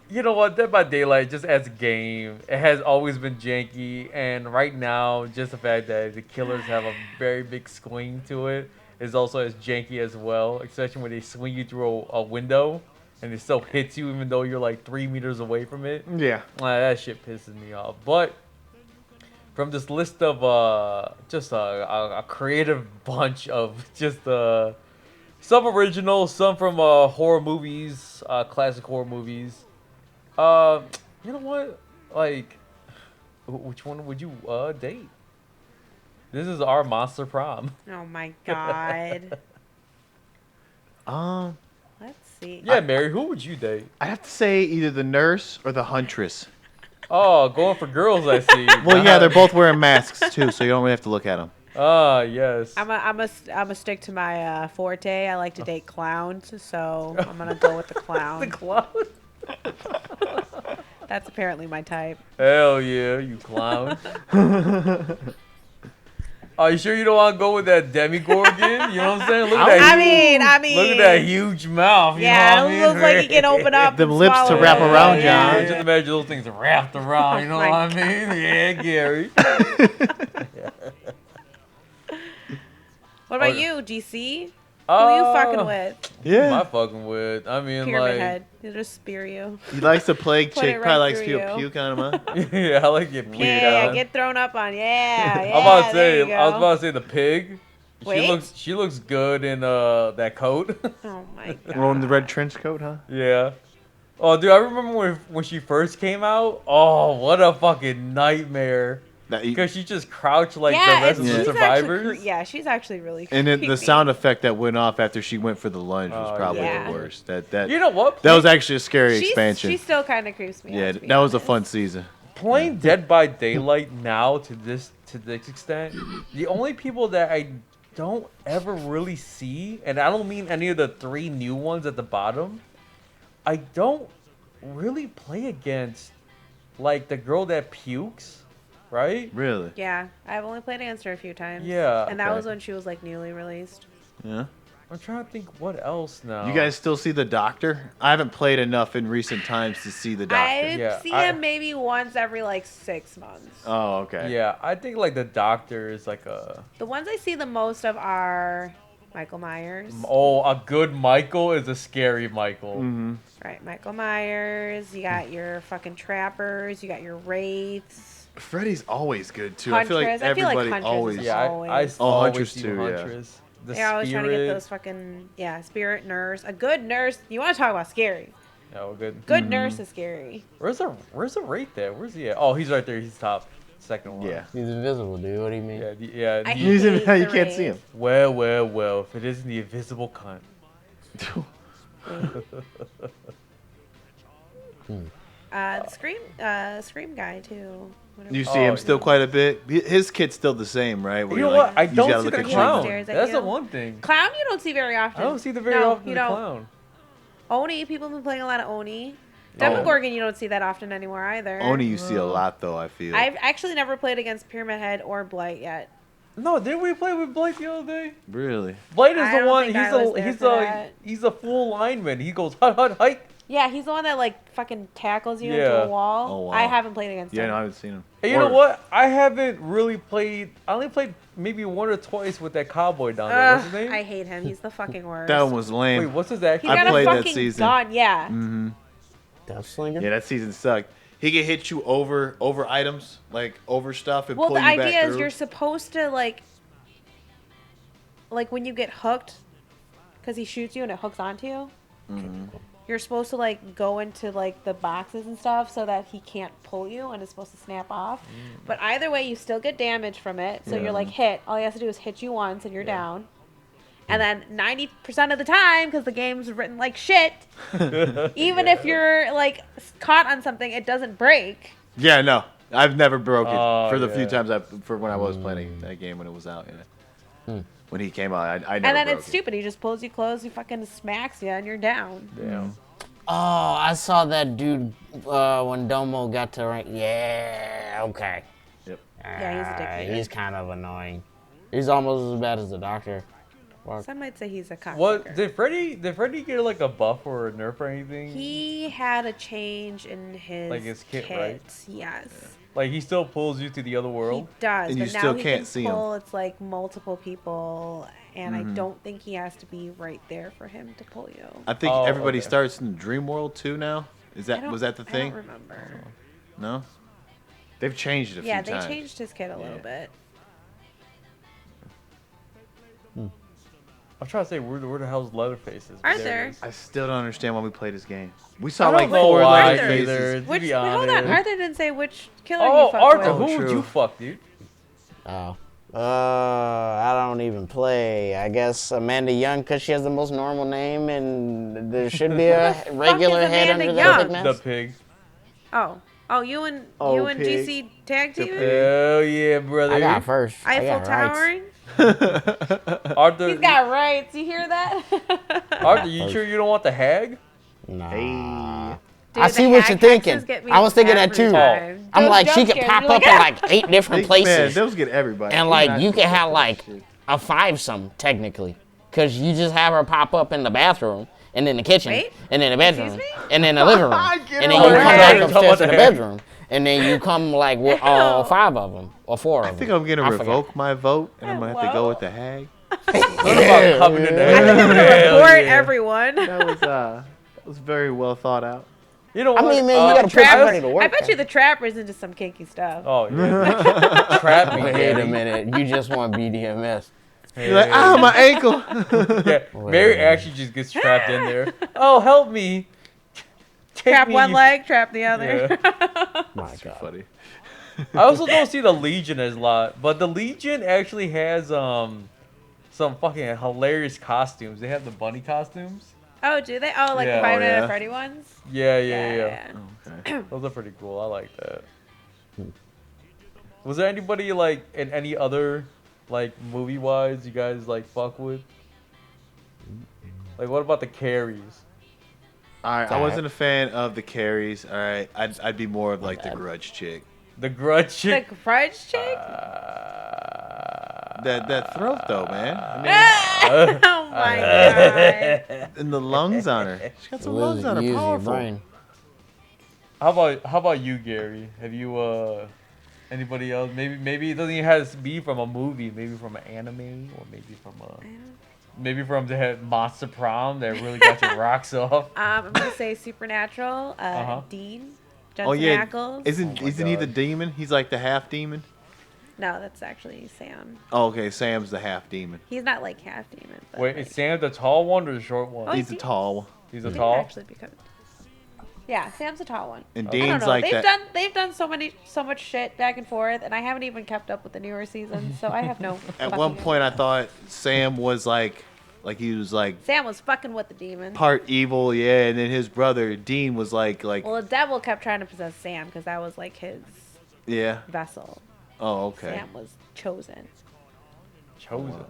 you know what, Dead by Daylight just as a game, it has always been janky, and right now, just the fact that the killers have a very big swing to it is also as janky as well, especially when they swing you through a window and it still hits you even though you're like 3 meters away from it. Yeah. That shit pisses me off. But from this list of just a creative bunch of just some original, some from horror movies, classic horror movies. You know what? Like, which one would you date? This is our monster prom. Oh my god. Let's see. Yeah, Mary, who would you date? I have to say either the nurse or the huntress. Oh, going for girls, I see. Well, yeah, they're both wearing masks too, so you don't really have to look at them. Ah, yes. I'm a stick to my forte. I like to date clowns, so I'm gonna go with the clown. The clown. That's apparently my type. Hell yeah, you clown. Are you sure you don't want to go with that Demigorgon? You know what I'm saying? Look at that. I mean, Look at that huge mouth. You yeah, know what I it mean? looks like you can open up. Them and lips to swallow wrap it. around, Yeah, John. just imagine those things wrapped around. You know Oh what my I mean? Yeah, Gary. What about Oh, you, GC? Who are you fucking with? Who am I Yeah. fucking with? I mean, Pyramid like, Head. He'll just spear you. He likes to plague Put chick. it Probably right likes through people you. puke on him, huh? yeah, I like get peed Yeah, on. get thrown up on. Yeah, yeah. I'm about to there say, you I was go. about to say the pig. Wait. She looks good in that coat. Oh my god. Rolling the red trench coat, huh? Yeah. Oh, dude, I remember when she first came out. Oh, what a fucking nightmare. Because she just crouched like the rest of the she's survivors. actually, she's actually really And then creepy. the sound effect that went off after she went for the lunge was Oh, probably yeah. the worst. That You know what? that was actually a scary She's- expansion. She still kind of creeps me Yeah, out. to be that was a honest. fun season. Playing Dead by Daylight now to this extent, the only people that I don't ever really see, and I don't mean any of the 3 new ones at the bottom, I don't really play against like the girl that pukes, right? Really? Yeah, I've only played against her a few times. Yeah. And that Okay. was when she was like newly released. Yeah. I'm trying to think what else now. You guys still see the doctor? I haven't played enough in recent times to see the doctor. I Yeah, see I- him maybe once every like 6 months. Oh, okay. Yeah, I think like the doctor is like a The ones I see the most of are Michael Myers. a good Michael is a scary Michael. Mm-hmm. Right, Michael Myers. You got your fucking trappers. You got your wraiths. Freddy's always good too. I feel like Huntress. I feel like everybody Huntress always. is Yeah, I Always. Oh, always Huntress see too, yeah. Huntress. The They're always trying to get Spirit. those fucking spirit nurse. A good nurse. You want to talk about scary? Yeah, we're good. Good nurse is scary. Where's the rate there? Where's he at? Oh, he's right there. He's top. Second one. Yeah. He's invisible, dude. What do you mean? Yeah. Yeah. I He's in, hate you the can't see Wraith. him. Well. If it isn't the invisible cunt. The scream guy too. Whatever. You see Oh, him still yeah. quite a bit. His kid's still the same, right? Where You know you're what? I you just gotta don't see look the at clown. Stares at That's you. the one thing. Clown you don't see very often. I don't see the very no, often you the don't. clown. Oni, people have been playing a lot of Oni. Oh. Demogorgon you don't see that often anymore either. Oni, you see a lot though. I feel. I've actually never played against Pyramid Head or Blight yet. No, didn't we play with Blake the other day? Really. Blake is I the don't one. think I was there for that. He's a full lineman. He goes hut hut hike Yeah, he's the one that like fucking tackles you into Yeah. a wall. Oh, wow. I haven't played against Yeah, him. no, I haven't seen him. Hey, you know what? I haven't really played. I only played maybe one or twice with that cowboy down there. What's his name? I hate him. He's the fucking worst. That one was lame. Wait, what's his He's actual? I got a played that fucking season. gun. Yeah. Death Slinger? Yeah, that season sucked. He could hit you over items, like over stuff, and Well, pull the you back idea is through. you're supposed to like when you get hooked, because he shoots you and it hooks onto you. You're supposed to like go into like the boxes and stuff so that he can't pull you and it's supposed to snap off. But either way, you still get damage from it. So you're like hit. All he has to do is hit you once and you're down. And then 90% of the time, because the game's written like shit, even if you're like caught on something, it doesn't break. Yeah, no, I've never broke it Oh, for the few yeah. times for when I was playing that game when it was out. Yeah, when he came out, I never. And then broke it's stupid. He just pulls you close, he fucking smacks you, and you're down. Damn. Oh, I saw that dude when Domo got to rank. Yeah, okay. Yep. Yeah, he's a dickhead. He's kind of annoying. He's almost as bad as the doctor. Some might say he's a cocksucker. What did Freddy get like a buff or a nerf or anything? He had a change in his, Like his kit, right? Yes. Like he still pulls you to the other world. He does, And but you now still he can't can see him. pull. It's like multiple people, and I don't think he has to be right there for him to pull you. I think Oh, everybody okay. starts in the dream world too now. Was that the I thing? don't remember. No, they've changed it a Yeah, few they times. changed his kit a little bit. I'm trying to say where the hell's Leatherface is. but there it Arthur. is. I still don't understand why we play this game. We saw I don't like know 4 why Arthur. Leatherfaces. either. To Which? be Wait, hold on. honest. Arthur didn't say which killer Oh, he fucked Arthur, with. who would true. you fuck, dude? Oh. I don't even play. I guess Amanda Young, because she has the most normal name, and there should be a regular is head Amanda under Young? the big The mask. pig. Oh, you and pig. GC tag team? Hell yeah, brother. I got first. I Eiffel got rights. towering? Arthur, He's got rights. You hear that? Arthur, you sure you don't want the hag? Nah. Hey. Dude, I see the what you're hack thinking. hexes get me I was thinking that every too. time. I'm Those like, she jump could scares, pop you're up like, in like 8 different Man, places. those get everybody. And We're like, not you gonna can have fuck like that shit. a 5-some technically. Because you just have her pop up in the bathroom, and then the kitchen, Wait, and then the bedroom, excuse me? and then the living room. Get And then over you come here. back Talk upstairs about to the the bedroom. And then you come like with all Ew. 5 of them, or 4 of them. I think I'm gonna I forgot. revoke my vote, and I'm gonna have to go Hello? with the hag. What about coming in there? I think I'm gonna Hell report yeah. everyone. That was very well thought out. You know I what? mean, man, you gotta put Travis- somebody to work. I bet man. you the trapper's into some kinky stuff. Oh yeah. Trap me, Wait a Daddy. minute, you just want BDMS. Hey, You're like, ah, my ankle. Yeah, Mary actually just gets trapped in there. Oh, help me. Take Trap me, one you- leg, trap the other. Yeah. My God. Funny. I also don't see the Legion as a lot, but the Legion actually has some fucking hilarious costumes. They have the bunny costumes. Oh, do they? Oh, like Yeah. the Five Oh, Nights yeah. at Freddy ones? Yeah. Okay. Those are pretty cool. I like that. Was there anybody like in any other like movie wise you guys like fuck with? Like what about the Carries? All right, I wasn't a fan of the carries. All right, I'd be more of like the grudge chick. The Grudge The chick. grudge chick? That throat though, man. I Oh my god. mean, and the lungs on her. She got some lungs on her. Use your Powerful. brain. How about you, Gary? Have you anybody else? Maybe it doesn't even have to be from a movie. Maybe from an anime, or maybe from the Monster Prom that really got your rocks off. I'm gonna say Supernatural. Uh-huh. Dean. Oh Jensen yeah, Ackles. isn't he God. the demon? He's like the half demon. No, that's actually Sam. Oh, okay, Sam's the half demon. He's not like half demon. But Wait, like, is Sam the tall one or the short one? Oh, He's a he- tall one. He's a he tall. actually become. Yeah, Sam's a tall one. And I don't Dean's know. like that. They've done so much shit back and forth, and I haven't even kept up with the newer seasons, so I have no. At fucking one point, I idea. thought Sam was like he was like Sam was fucking with the demon. part evil, yeah, and then his brother Dean was like Well, the devil kept trying to possess Sam because that was like his yeah. vessel. Oh, okay. Sam was chosen. Chosen.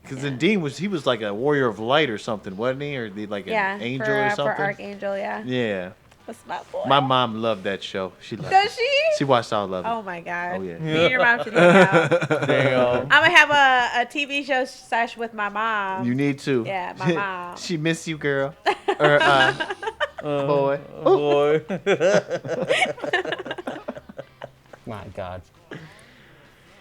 Because Yeah. then Dean was like a warrior of light or something, wasn't he? Or like an angel or for something. Archangel, yeah. Yeah. That's my boy. My mom loved that show. She loved Does it. she? She watched all of it. Oh my god. Oh, yeah. Me and your mom should hang out. Damn. I'm gonna have a TV show sesh with my mom. You need to. Yeah, my mom. She miss you, girl. Or Boy. Boy. My God.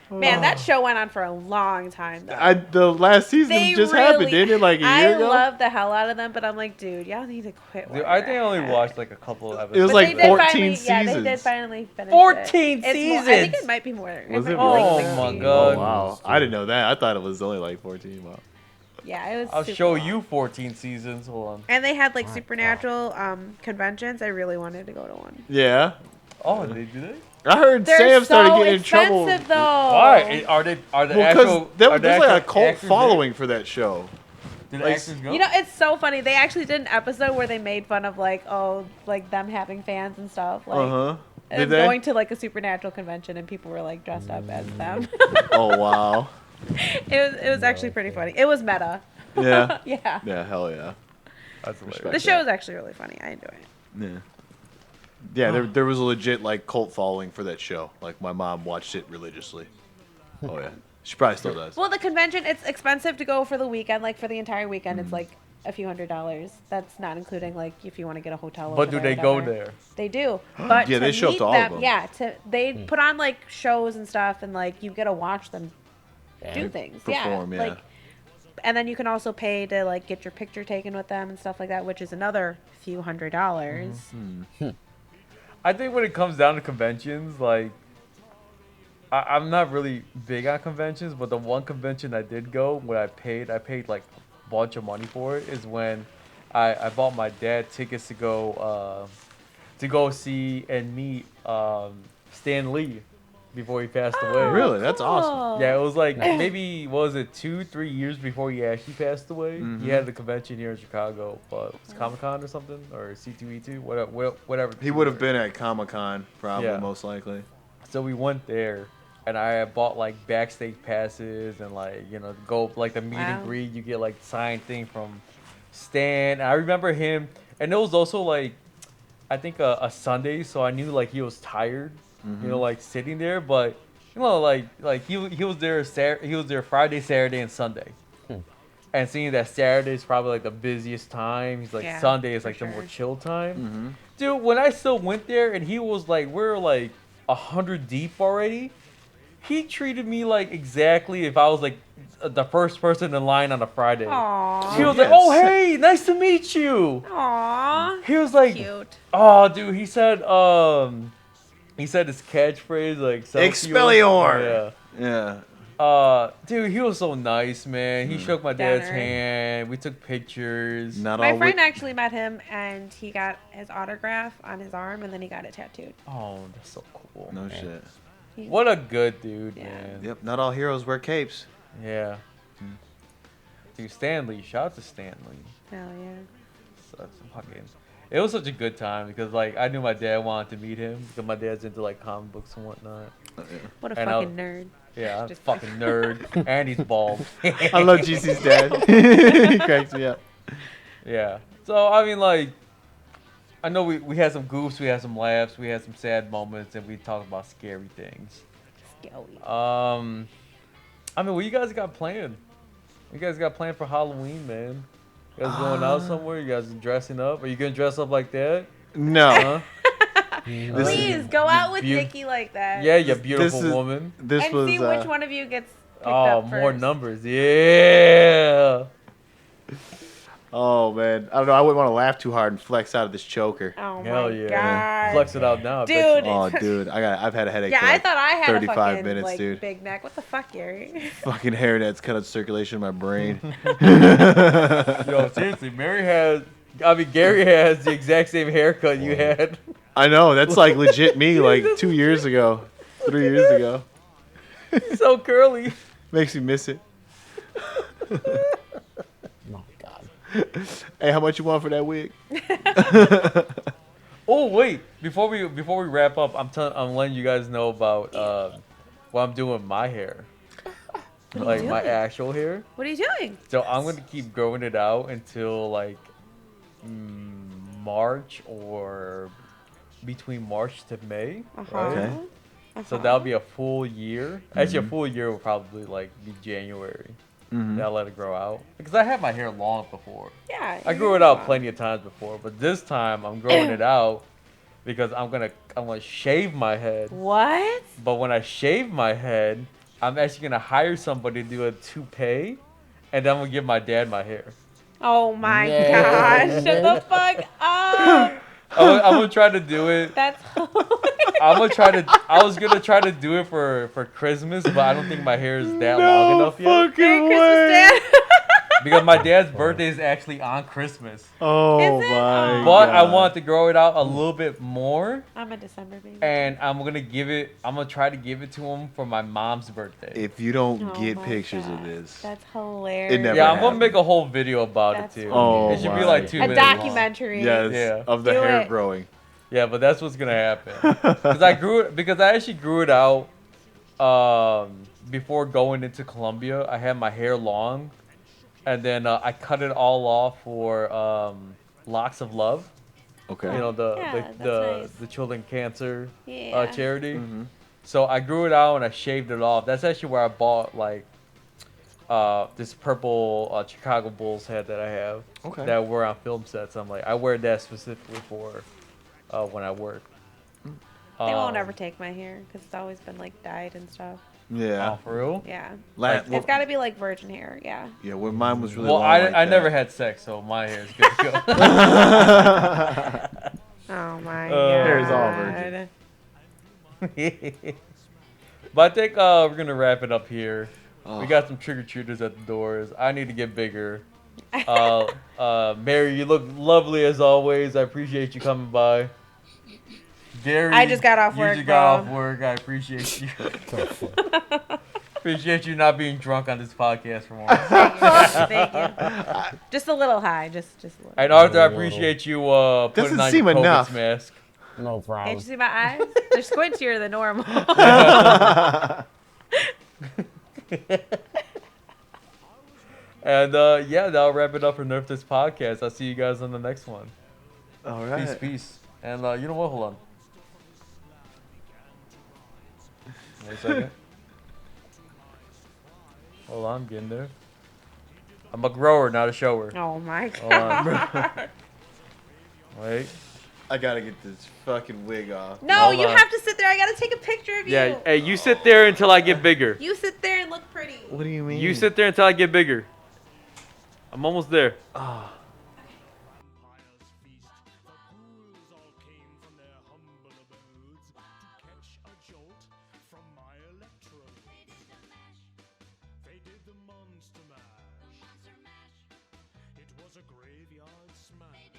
Man, that show went on for a long time, though. The last season They just really, happened, didn't it? Like a year ago? I love the hell out of them, but I'm like, dude, y'all need to quit. Dude, while I you're think I only ahead. watched like a couple of episodes. It was But like they did 14 finally, Yeah, they seasons. did finally finish 14 it. It's more- I think seasons? it might be more. Was it might be really? Oh like my 16. God. Oh, wow. I didn't know that. I thought it was only like 14. Wow. Yeah, it was. I'll super show long. you 14 seasons. Hold on. And they had like My supernatural conventions. I really wanted to go to one. Yeah. Oh, they do they? I heard They're Sam started so getting in trouble. expensive, though. Why? Are the Well, actual? because are the there's like a actual cult actors following for that show. there? Do the like, actors go? You know, it's so funny. They actually did an episode where they made fun of like, like them having fans and stuff. Like, Uh-huh. Did and they? going to like a supernatural convention and people were like dressed up as them. Oh, wow. It was actually pretty funny. It was meta. Yeah. Yeah. Yeah, hell yeah. That's hilarious. Respect. The show is actually really funny. I enjoy it. Yeah. Yeah, there was a legit like cult following for that show. Like my mom watched it religiously. Oh yeah, she probably still does. Well, the convention, it's expensive to go for the weekend. Like for the entire weekend, Mm. it's like a few $100s. That's not including like if you want to get a hotel. But over do there, they go whatever. there? They do. But Yeah, to they show up meet to all of them. Yeah, they put on like shows and stuff, and like you get to watch them do Damn. things. Perform, yeah. Like, and then you can also pay to like get your picture taken with them and stuff like that, which is another few $100s. Mm-hmm. I think when it comes down to conventions, like I'm not really big on conventions, but the one convention I did go where I paid like a bunch of money for it is when I bought my dad tickets to go see and meet Stan Lee before he passed away. Really? That's awesome. Yeah, it was like maybe what was it 2-3 years before he actually passed away. Mhm. He had the convention here in Chicago, but it was Comic-Con or something or C2E2, whatever. He would have been at Comic-Con, probably, Yeah. most likely. So we went there, and I had bought like backstage passes and like go like the meet Wow. and greet. You get like signed thing from Stan. I remember him, and it was also like I think a Sunday, so I knew like he was tired, like sitting there. But like he was there he was there Friday, Saturday, and Sunday. And seeing that Saturday is probably like the busiest time. He's like Yeah, Sunday is for like the more sure. chill time. Mm-hmm. Dude, when I still went there and he was like, we're like 100 deep already. He treated me like exactly if I was like the first person in line on a Friday. Aww. He was Yes. like, oh, hey, nice to meet you. Aww. He was like, Cute. oh, dude, he said his catchphrase like Expelliarm. Yeah. Yeah. Dude, he was so nice, man. He shook my dad's Downer. hand. We took pictures. Not My all friend wi- actually met him, and he got his autograph on his arm, and then he got it tattooed. Oh, that's so cool. No shit. He- What a good dude, Yeah. man. Yep, not all heroes wear capes. Yeah. Dude, Stanley. Shout out to Stanley. Hell yeah. Such fucking. It was such a good time because like I knew my dad wanted to meet him because my dad's into like comic books and whatnot. What a And fucking nerd. Yeah, I'm a Just- fucking nerd, and he's bald. I love GC's dad. He cracks me up. Yeah. So I mean, like, I know we had some goofs, we had some laughs, we had some sad moments, and we talked about scary things. Scary. I mean, what you guys got planned? You guys got planned for Halloween, man? You guys going out somewhere? You guys dressing up? Are you gonna dress up like that? No. Huh? This is- Please go out with beau- Nikki like that. Yeah, you beautiful This is- woman. This and was see which one of you gets picked Oh, up more first. numbers. Yeah. Oh man, I don't know. I wouldn't want to laugh too hard and flex out of this choker. Oh Hell my yeah. god. Flex it out now. I bet Dude. you. Oh dude, I've had a headache. Yeah, for I like thought I had 35 a fucking minutes, like dude. big neck. What the fuck, Gary? Fucking hairnet's cut out circulation in my brain. Yo, seriously, Gary has the exact same haircut you had. I know, that's like legit me like 2 years ago, 3 years ago. So curly. Makes me miss it. Oh God. Hey, how much you want for that wig? Oh wait, before we wrap up, I'm letting you guys know about what I'm doing with my hair, like my doing? actual hair. What are you doing? So I'm gonna keep growing it out until like March or between March to May. Uh-huh. Right? Okay. So that'll be a full year. Actually, a full year will probably like be January. Mhm. Then I let it grow out because I had my hair long before. Yeah. I grew it out plenty of times before, but this time I'm growing it out because I'm gonna shave my head. What? But when I shave my head, I'm actually gonna hire somebody to do a toupee, and then I'm gonna give my dad my hair. Oh my Yeah. gosh! Shut the fuck up. I'm gonna try to do it. That's. I'm gonna try to. I was gonna try to do it for Christmas, but I don't think my hair is that long enough yet. fucking Merry way. Christmas, Dad. Because my dad's birthday is actually on Christmas. Oh Is it? my Oh. But I God. want to grow it out a little bit more, I'm a December baby. and I'm gonna try to give it to him for my mom's birthday. If you don't Oh get my pictures of God. this, That's hilarious. never Yeah, I'm gonna happened. make a whole video about That's it too. Oh It should be my like 2 a minutes long. documentary. yes, Yeah. of the Do hair it. growing. Yeah, but that's what's gonna happen. Because I actually grew it out before going into Colombia. I had my hair long, and then I cut it all off for Locks of Love. Okay. You know Yeah, that's nice. the children cancer Yeah. charity. Mm-hmm. So I grew it out and I shaved it off. That's actually where I bought like this purple Chicago Bulls hat that I have. Okay. That I wear on film sets. I'm like I wear that specifically for when I work. They won't ever take my hair because it's always been like dyed and stuff. Yeah. Oh, for real? Yeah. Like, It's got to be like virgin hair. Yeah. yeah, when mine was really Well, long I like never that. had sex, so my hair is good to go. Oh my Hair's all God. virgin. But I think we're gonna wrap it up here. Oh. We got some trick or treaters at the doors. I need to get bigger. Mary, you look lovely as always. I appreciate you coming by. Gary, I just got off you work, just got bro. off work. I appreciate you. Appreciate you not being drunk on this podcast for once. Thank you. Just a little high. Just a little. And Arthur, I appreciate you putting Doesn't on seem your COVID enough. mask. No Can't problem. you see my eyes? They're squinchier than normal. And yeah, that'll wrap it up for Nerf This Podcast. I'll see you guys on the next one. All right. Peace, peace. And you know what? Hold on. Wait a second. Hold on, I'm getting there. I'm a grower, not a shower. Oh my Hold on. God. Wait. I gotta get this fucking wig off. No, Hold you on. have to sit there. I gotta take a picture of you. Yeah, hey, you sit there until I get bigger. You sit there and look pretty. What do you mean? You sit there until I get bigger. I'm almost there. Oh. Empire's feast, the ghouls all came from their humble abodes to catch a jolt from my electrode. They did the monster mash. It was a graveyard smash.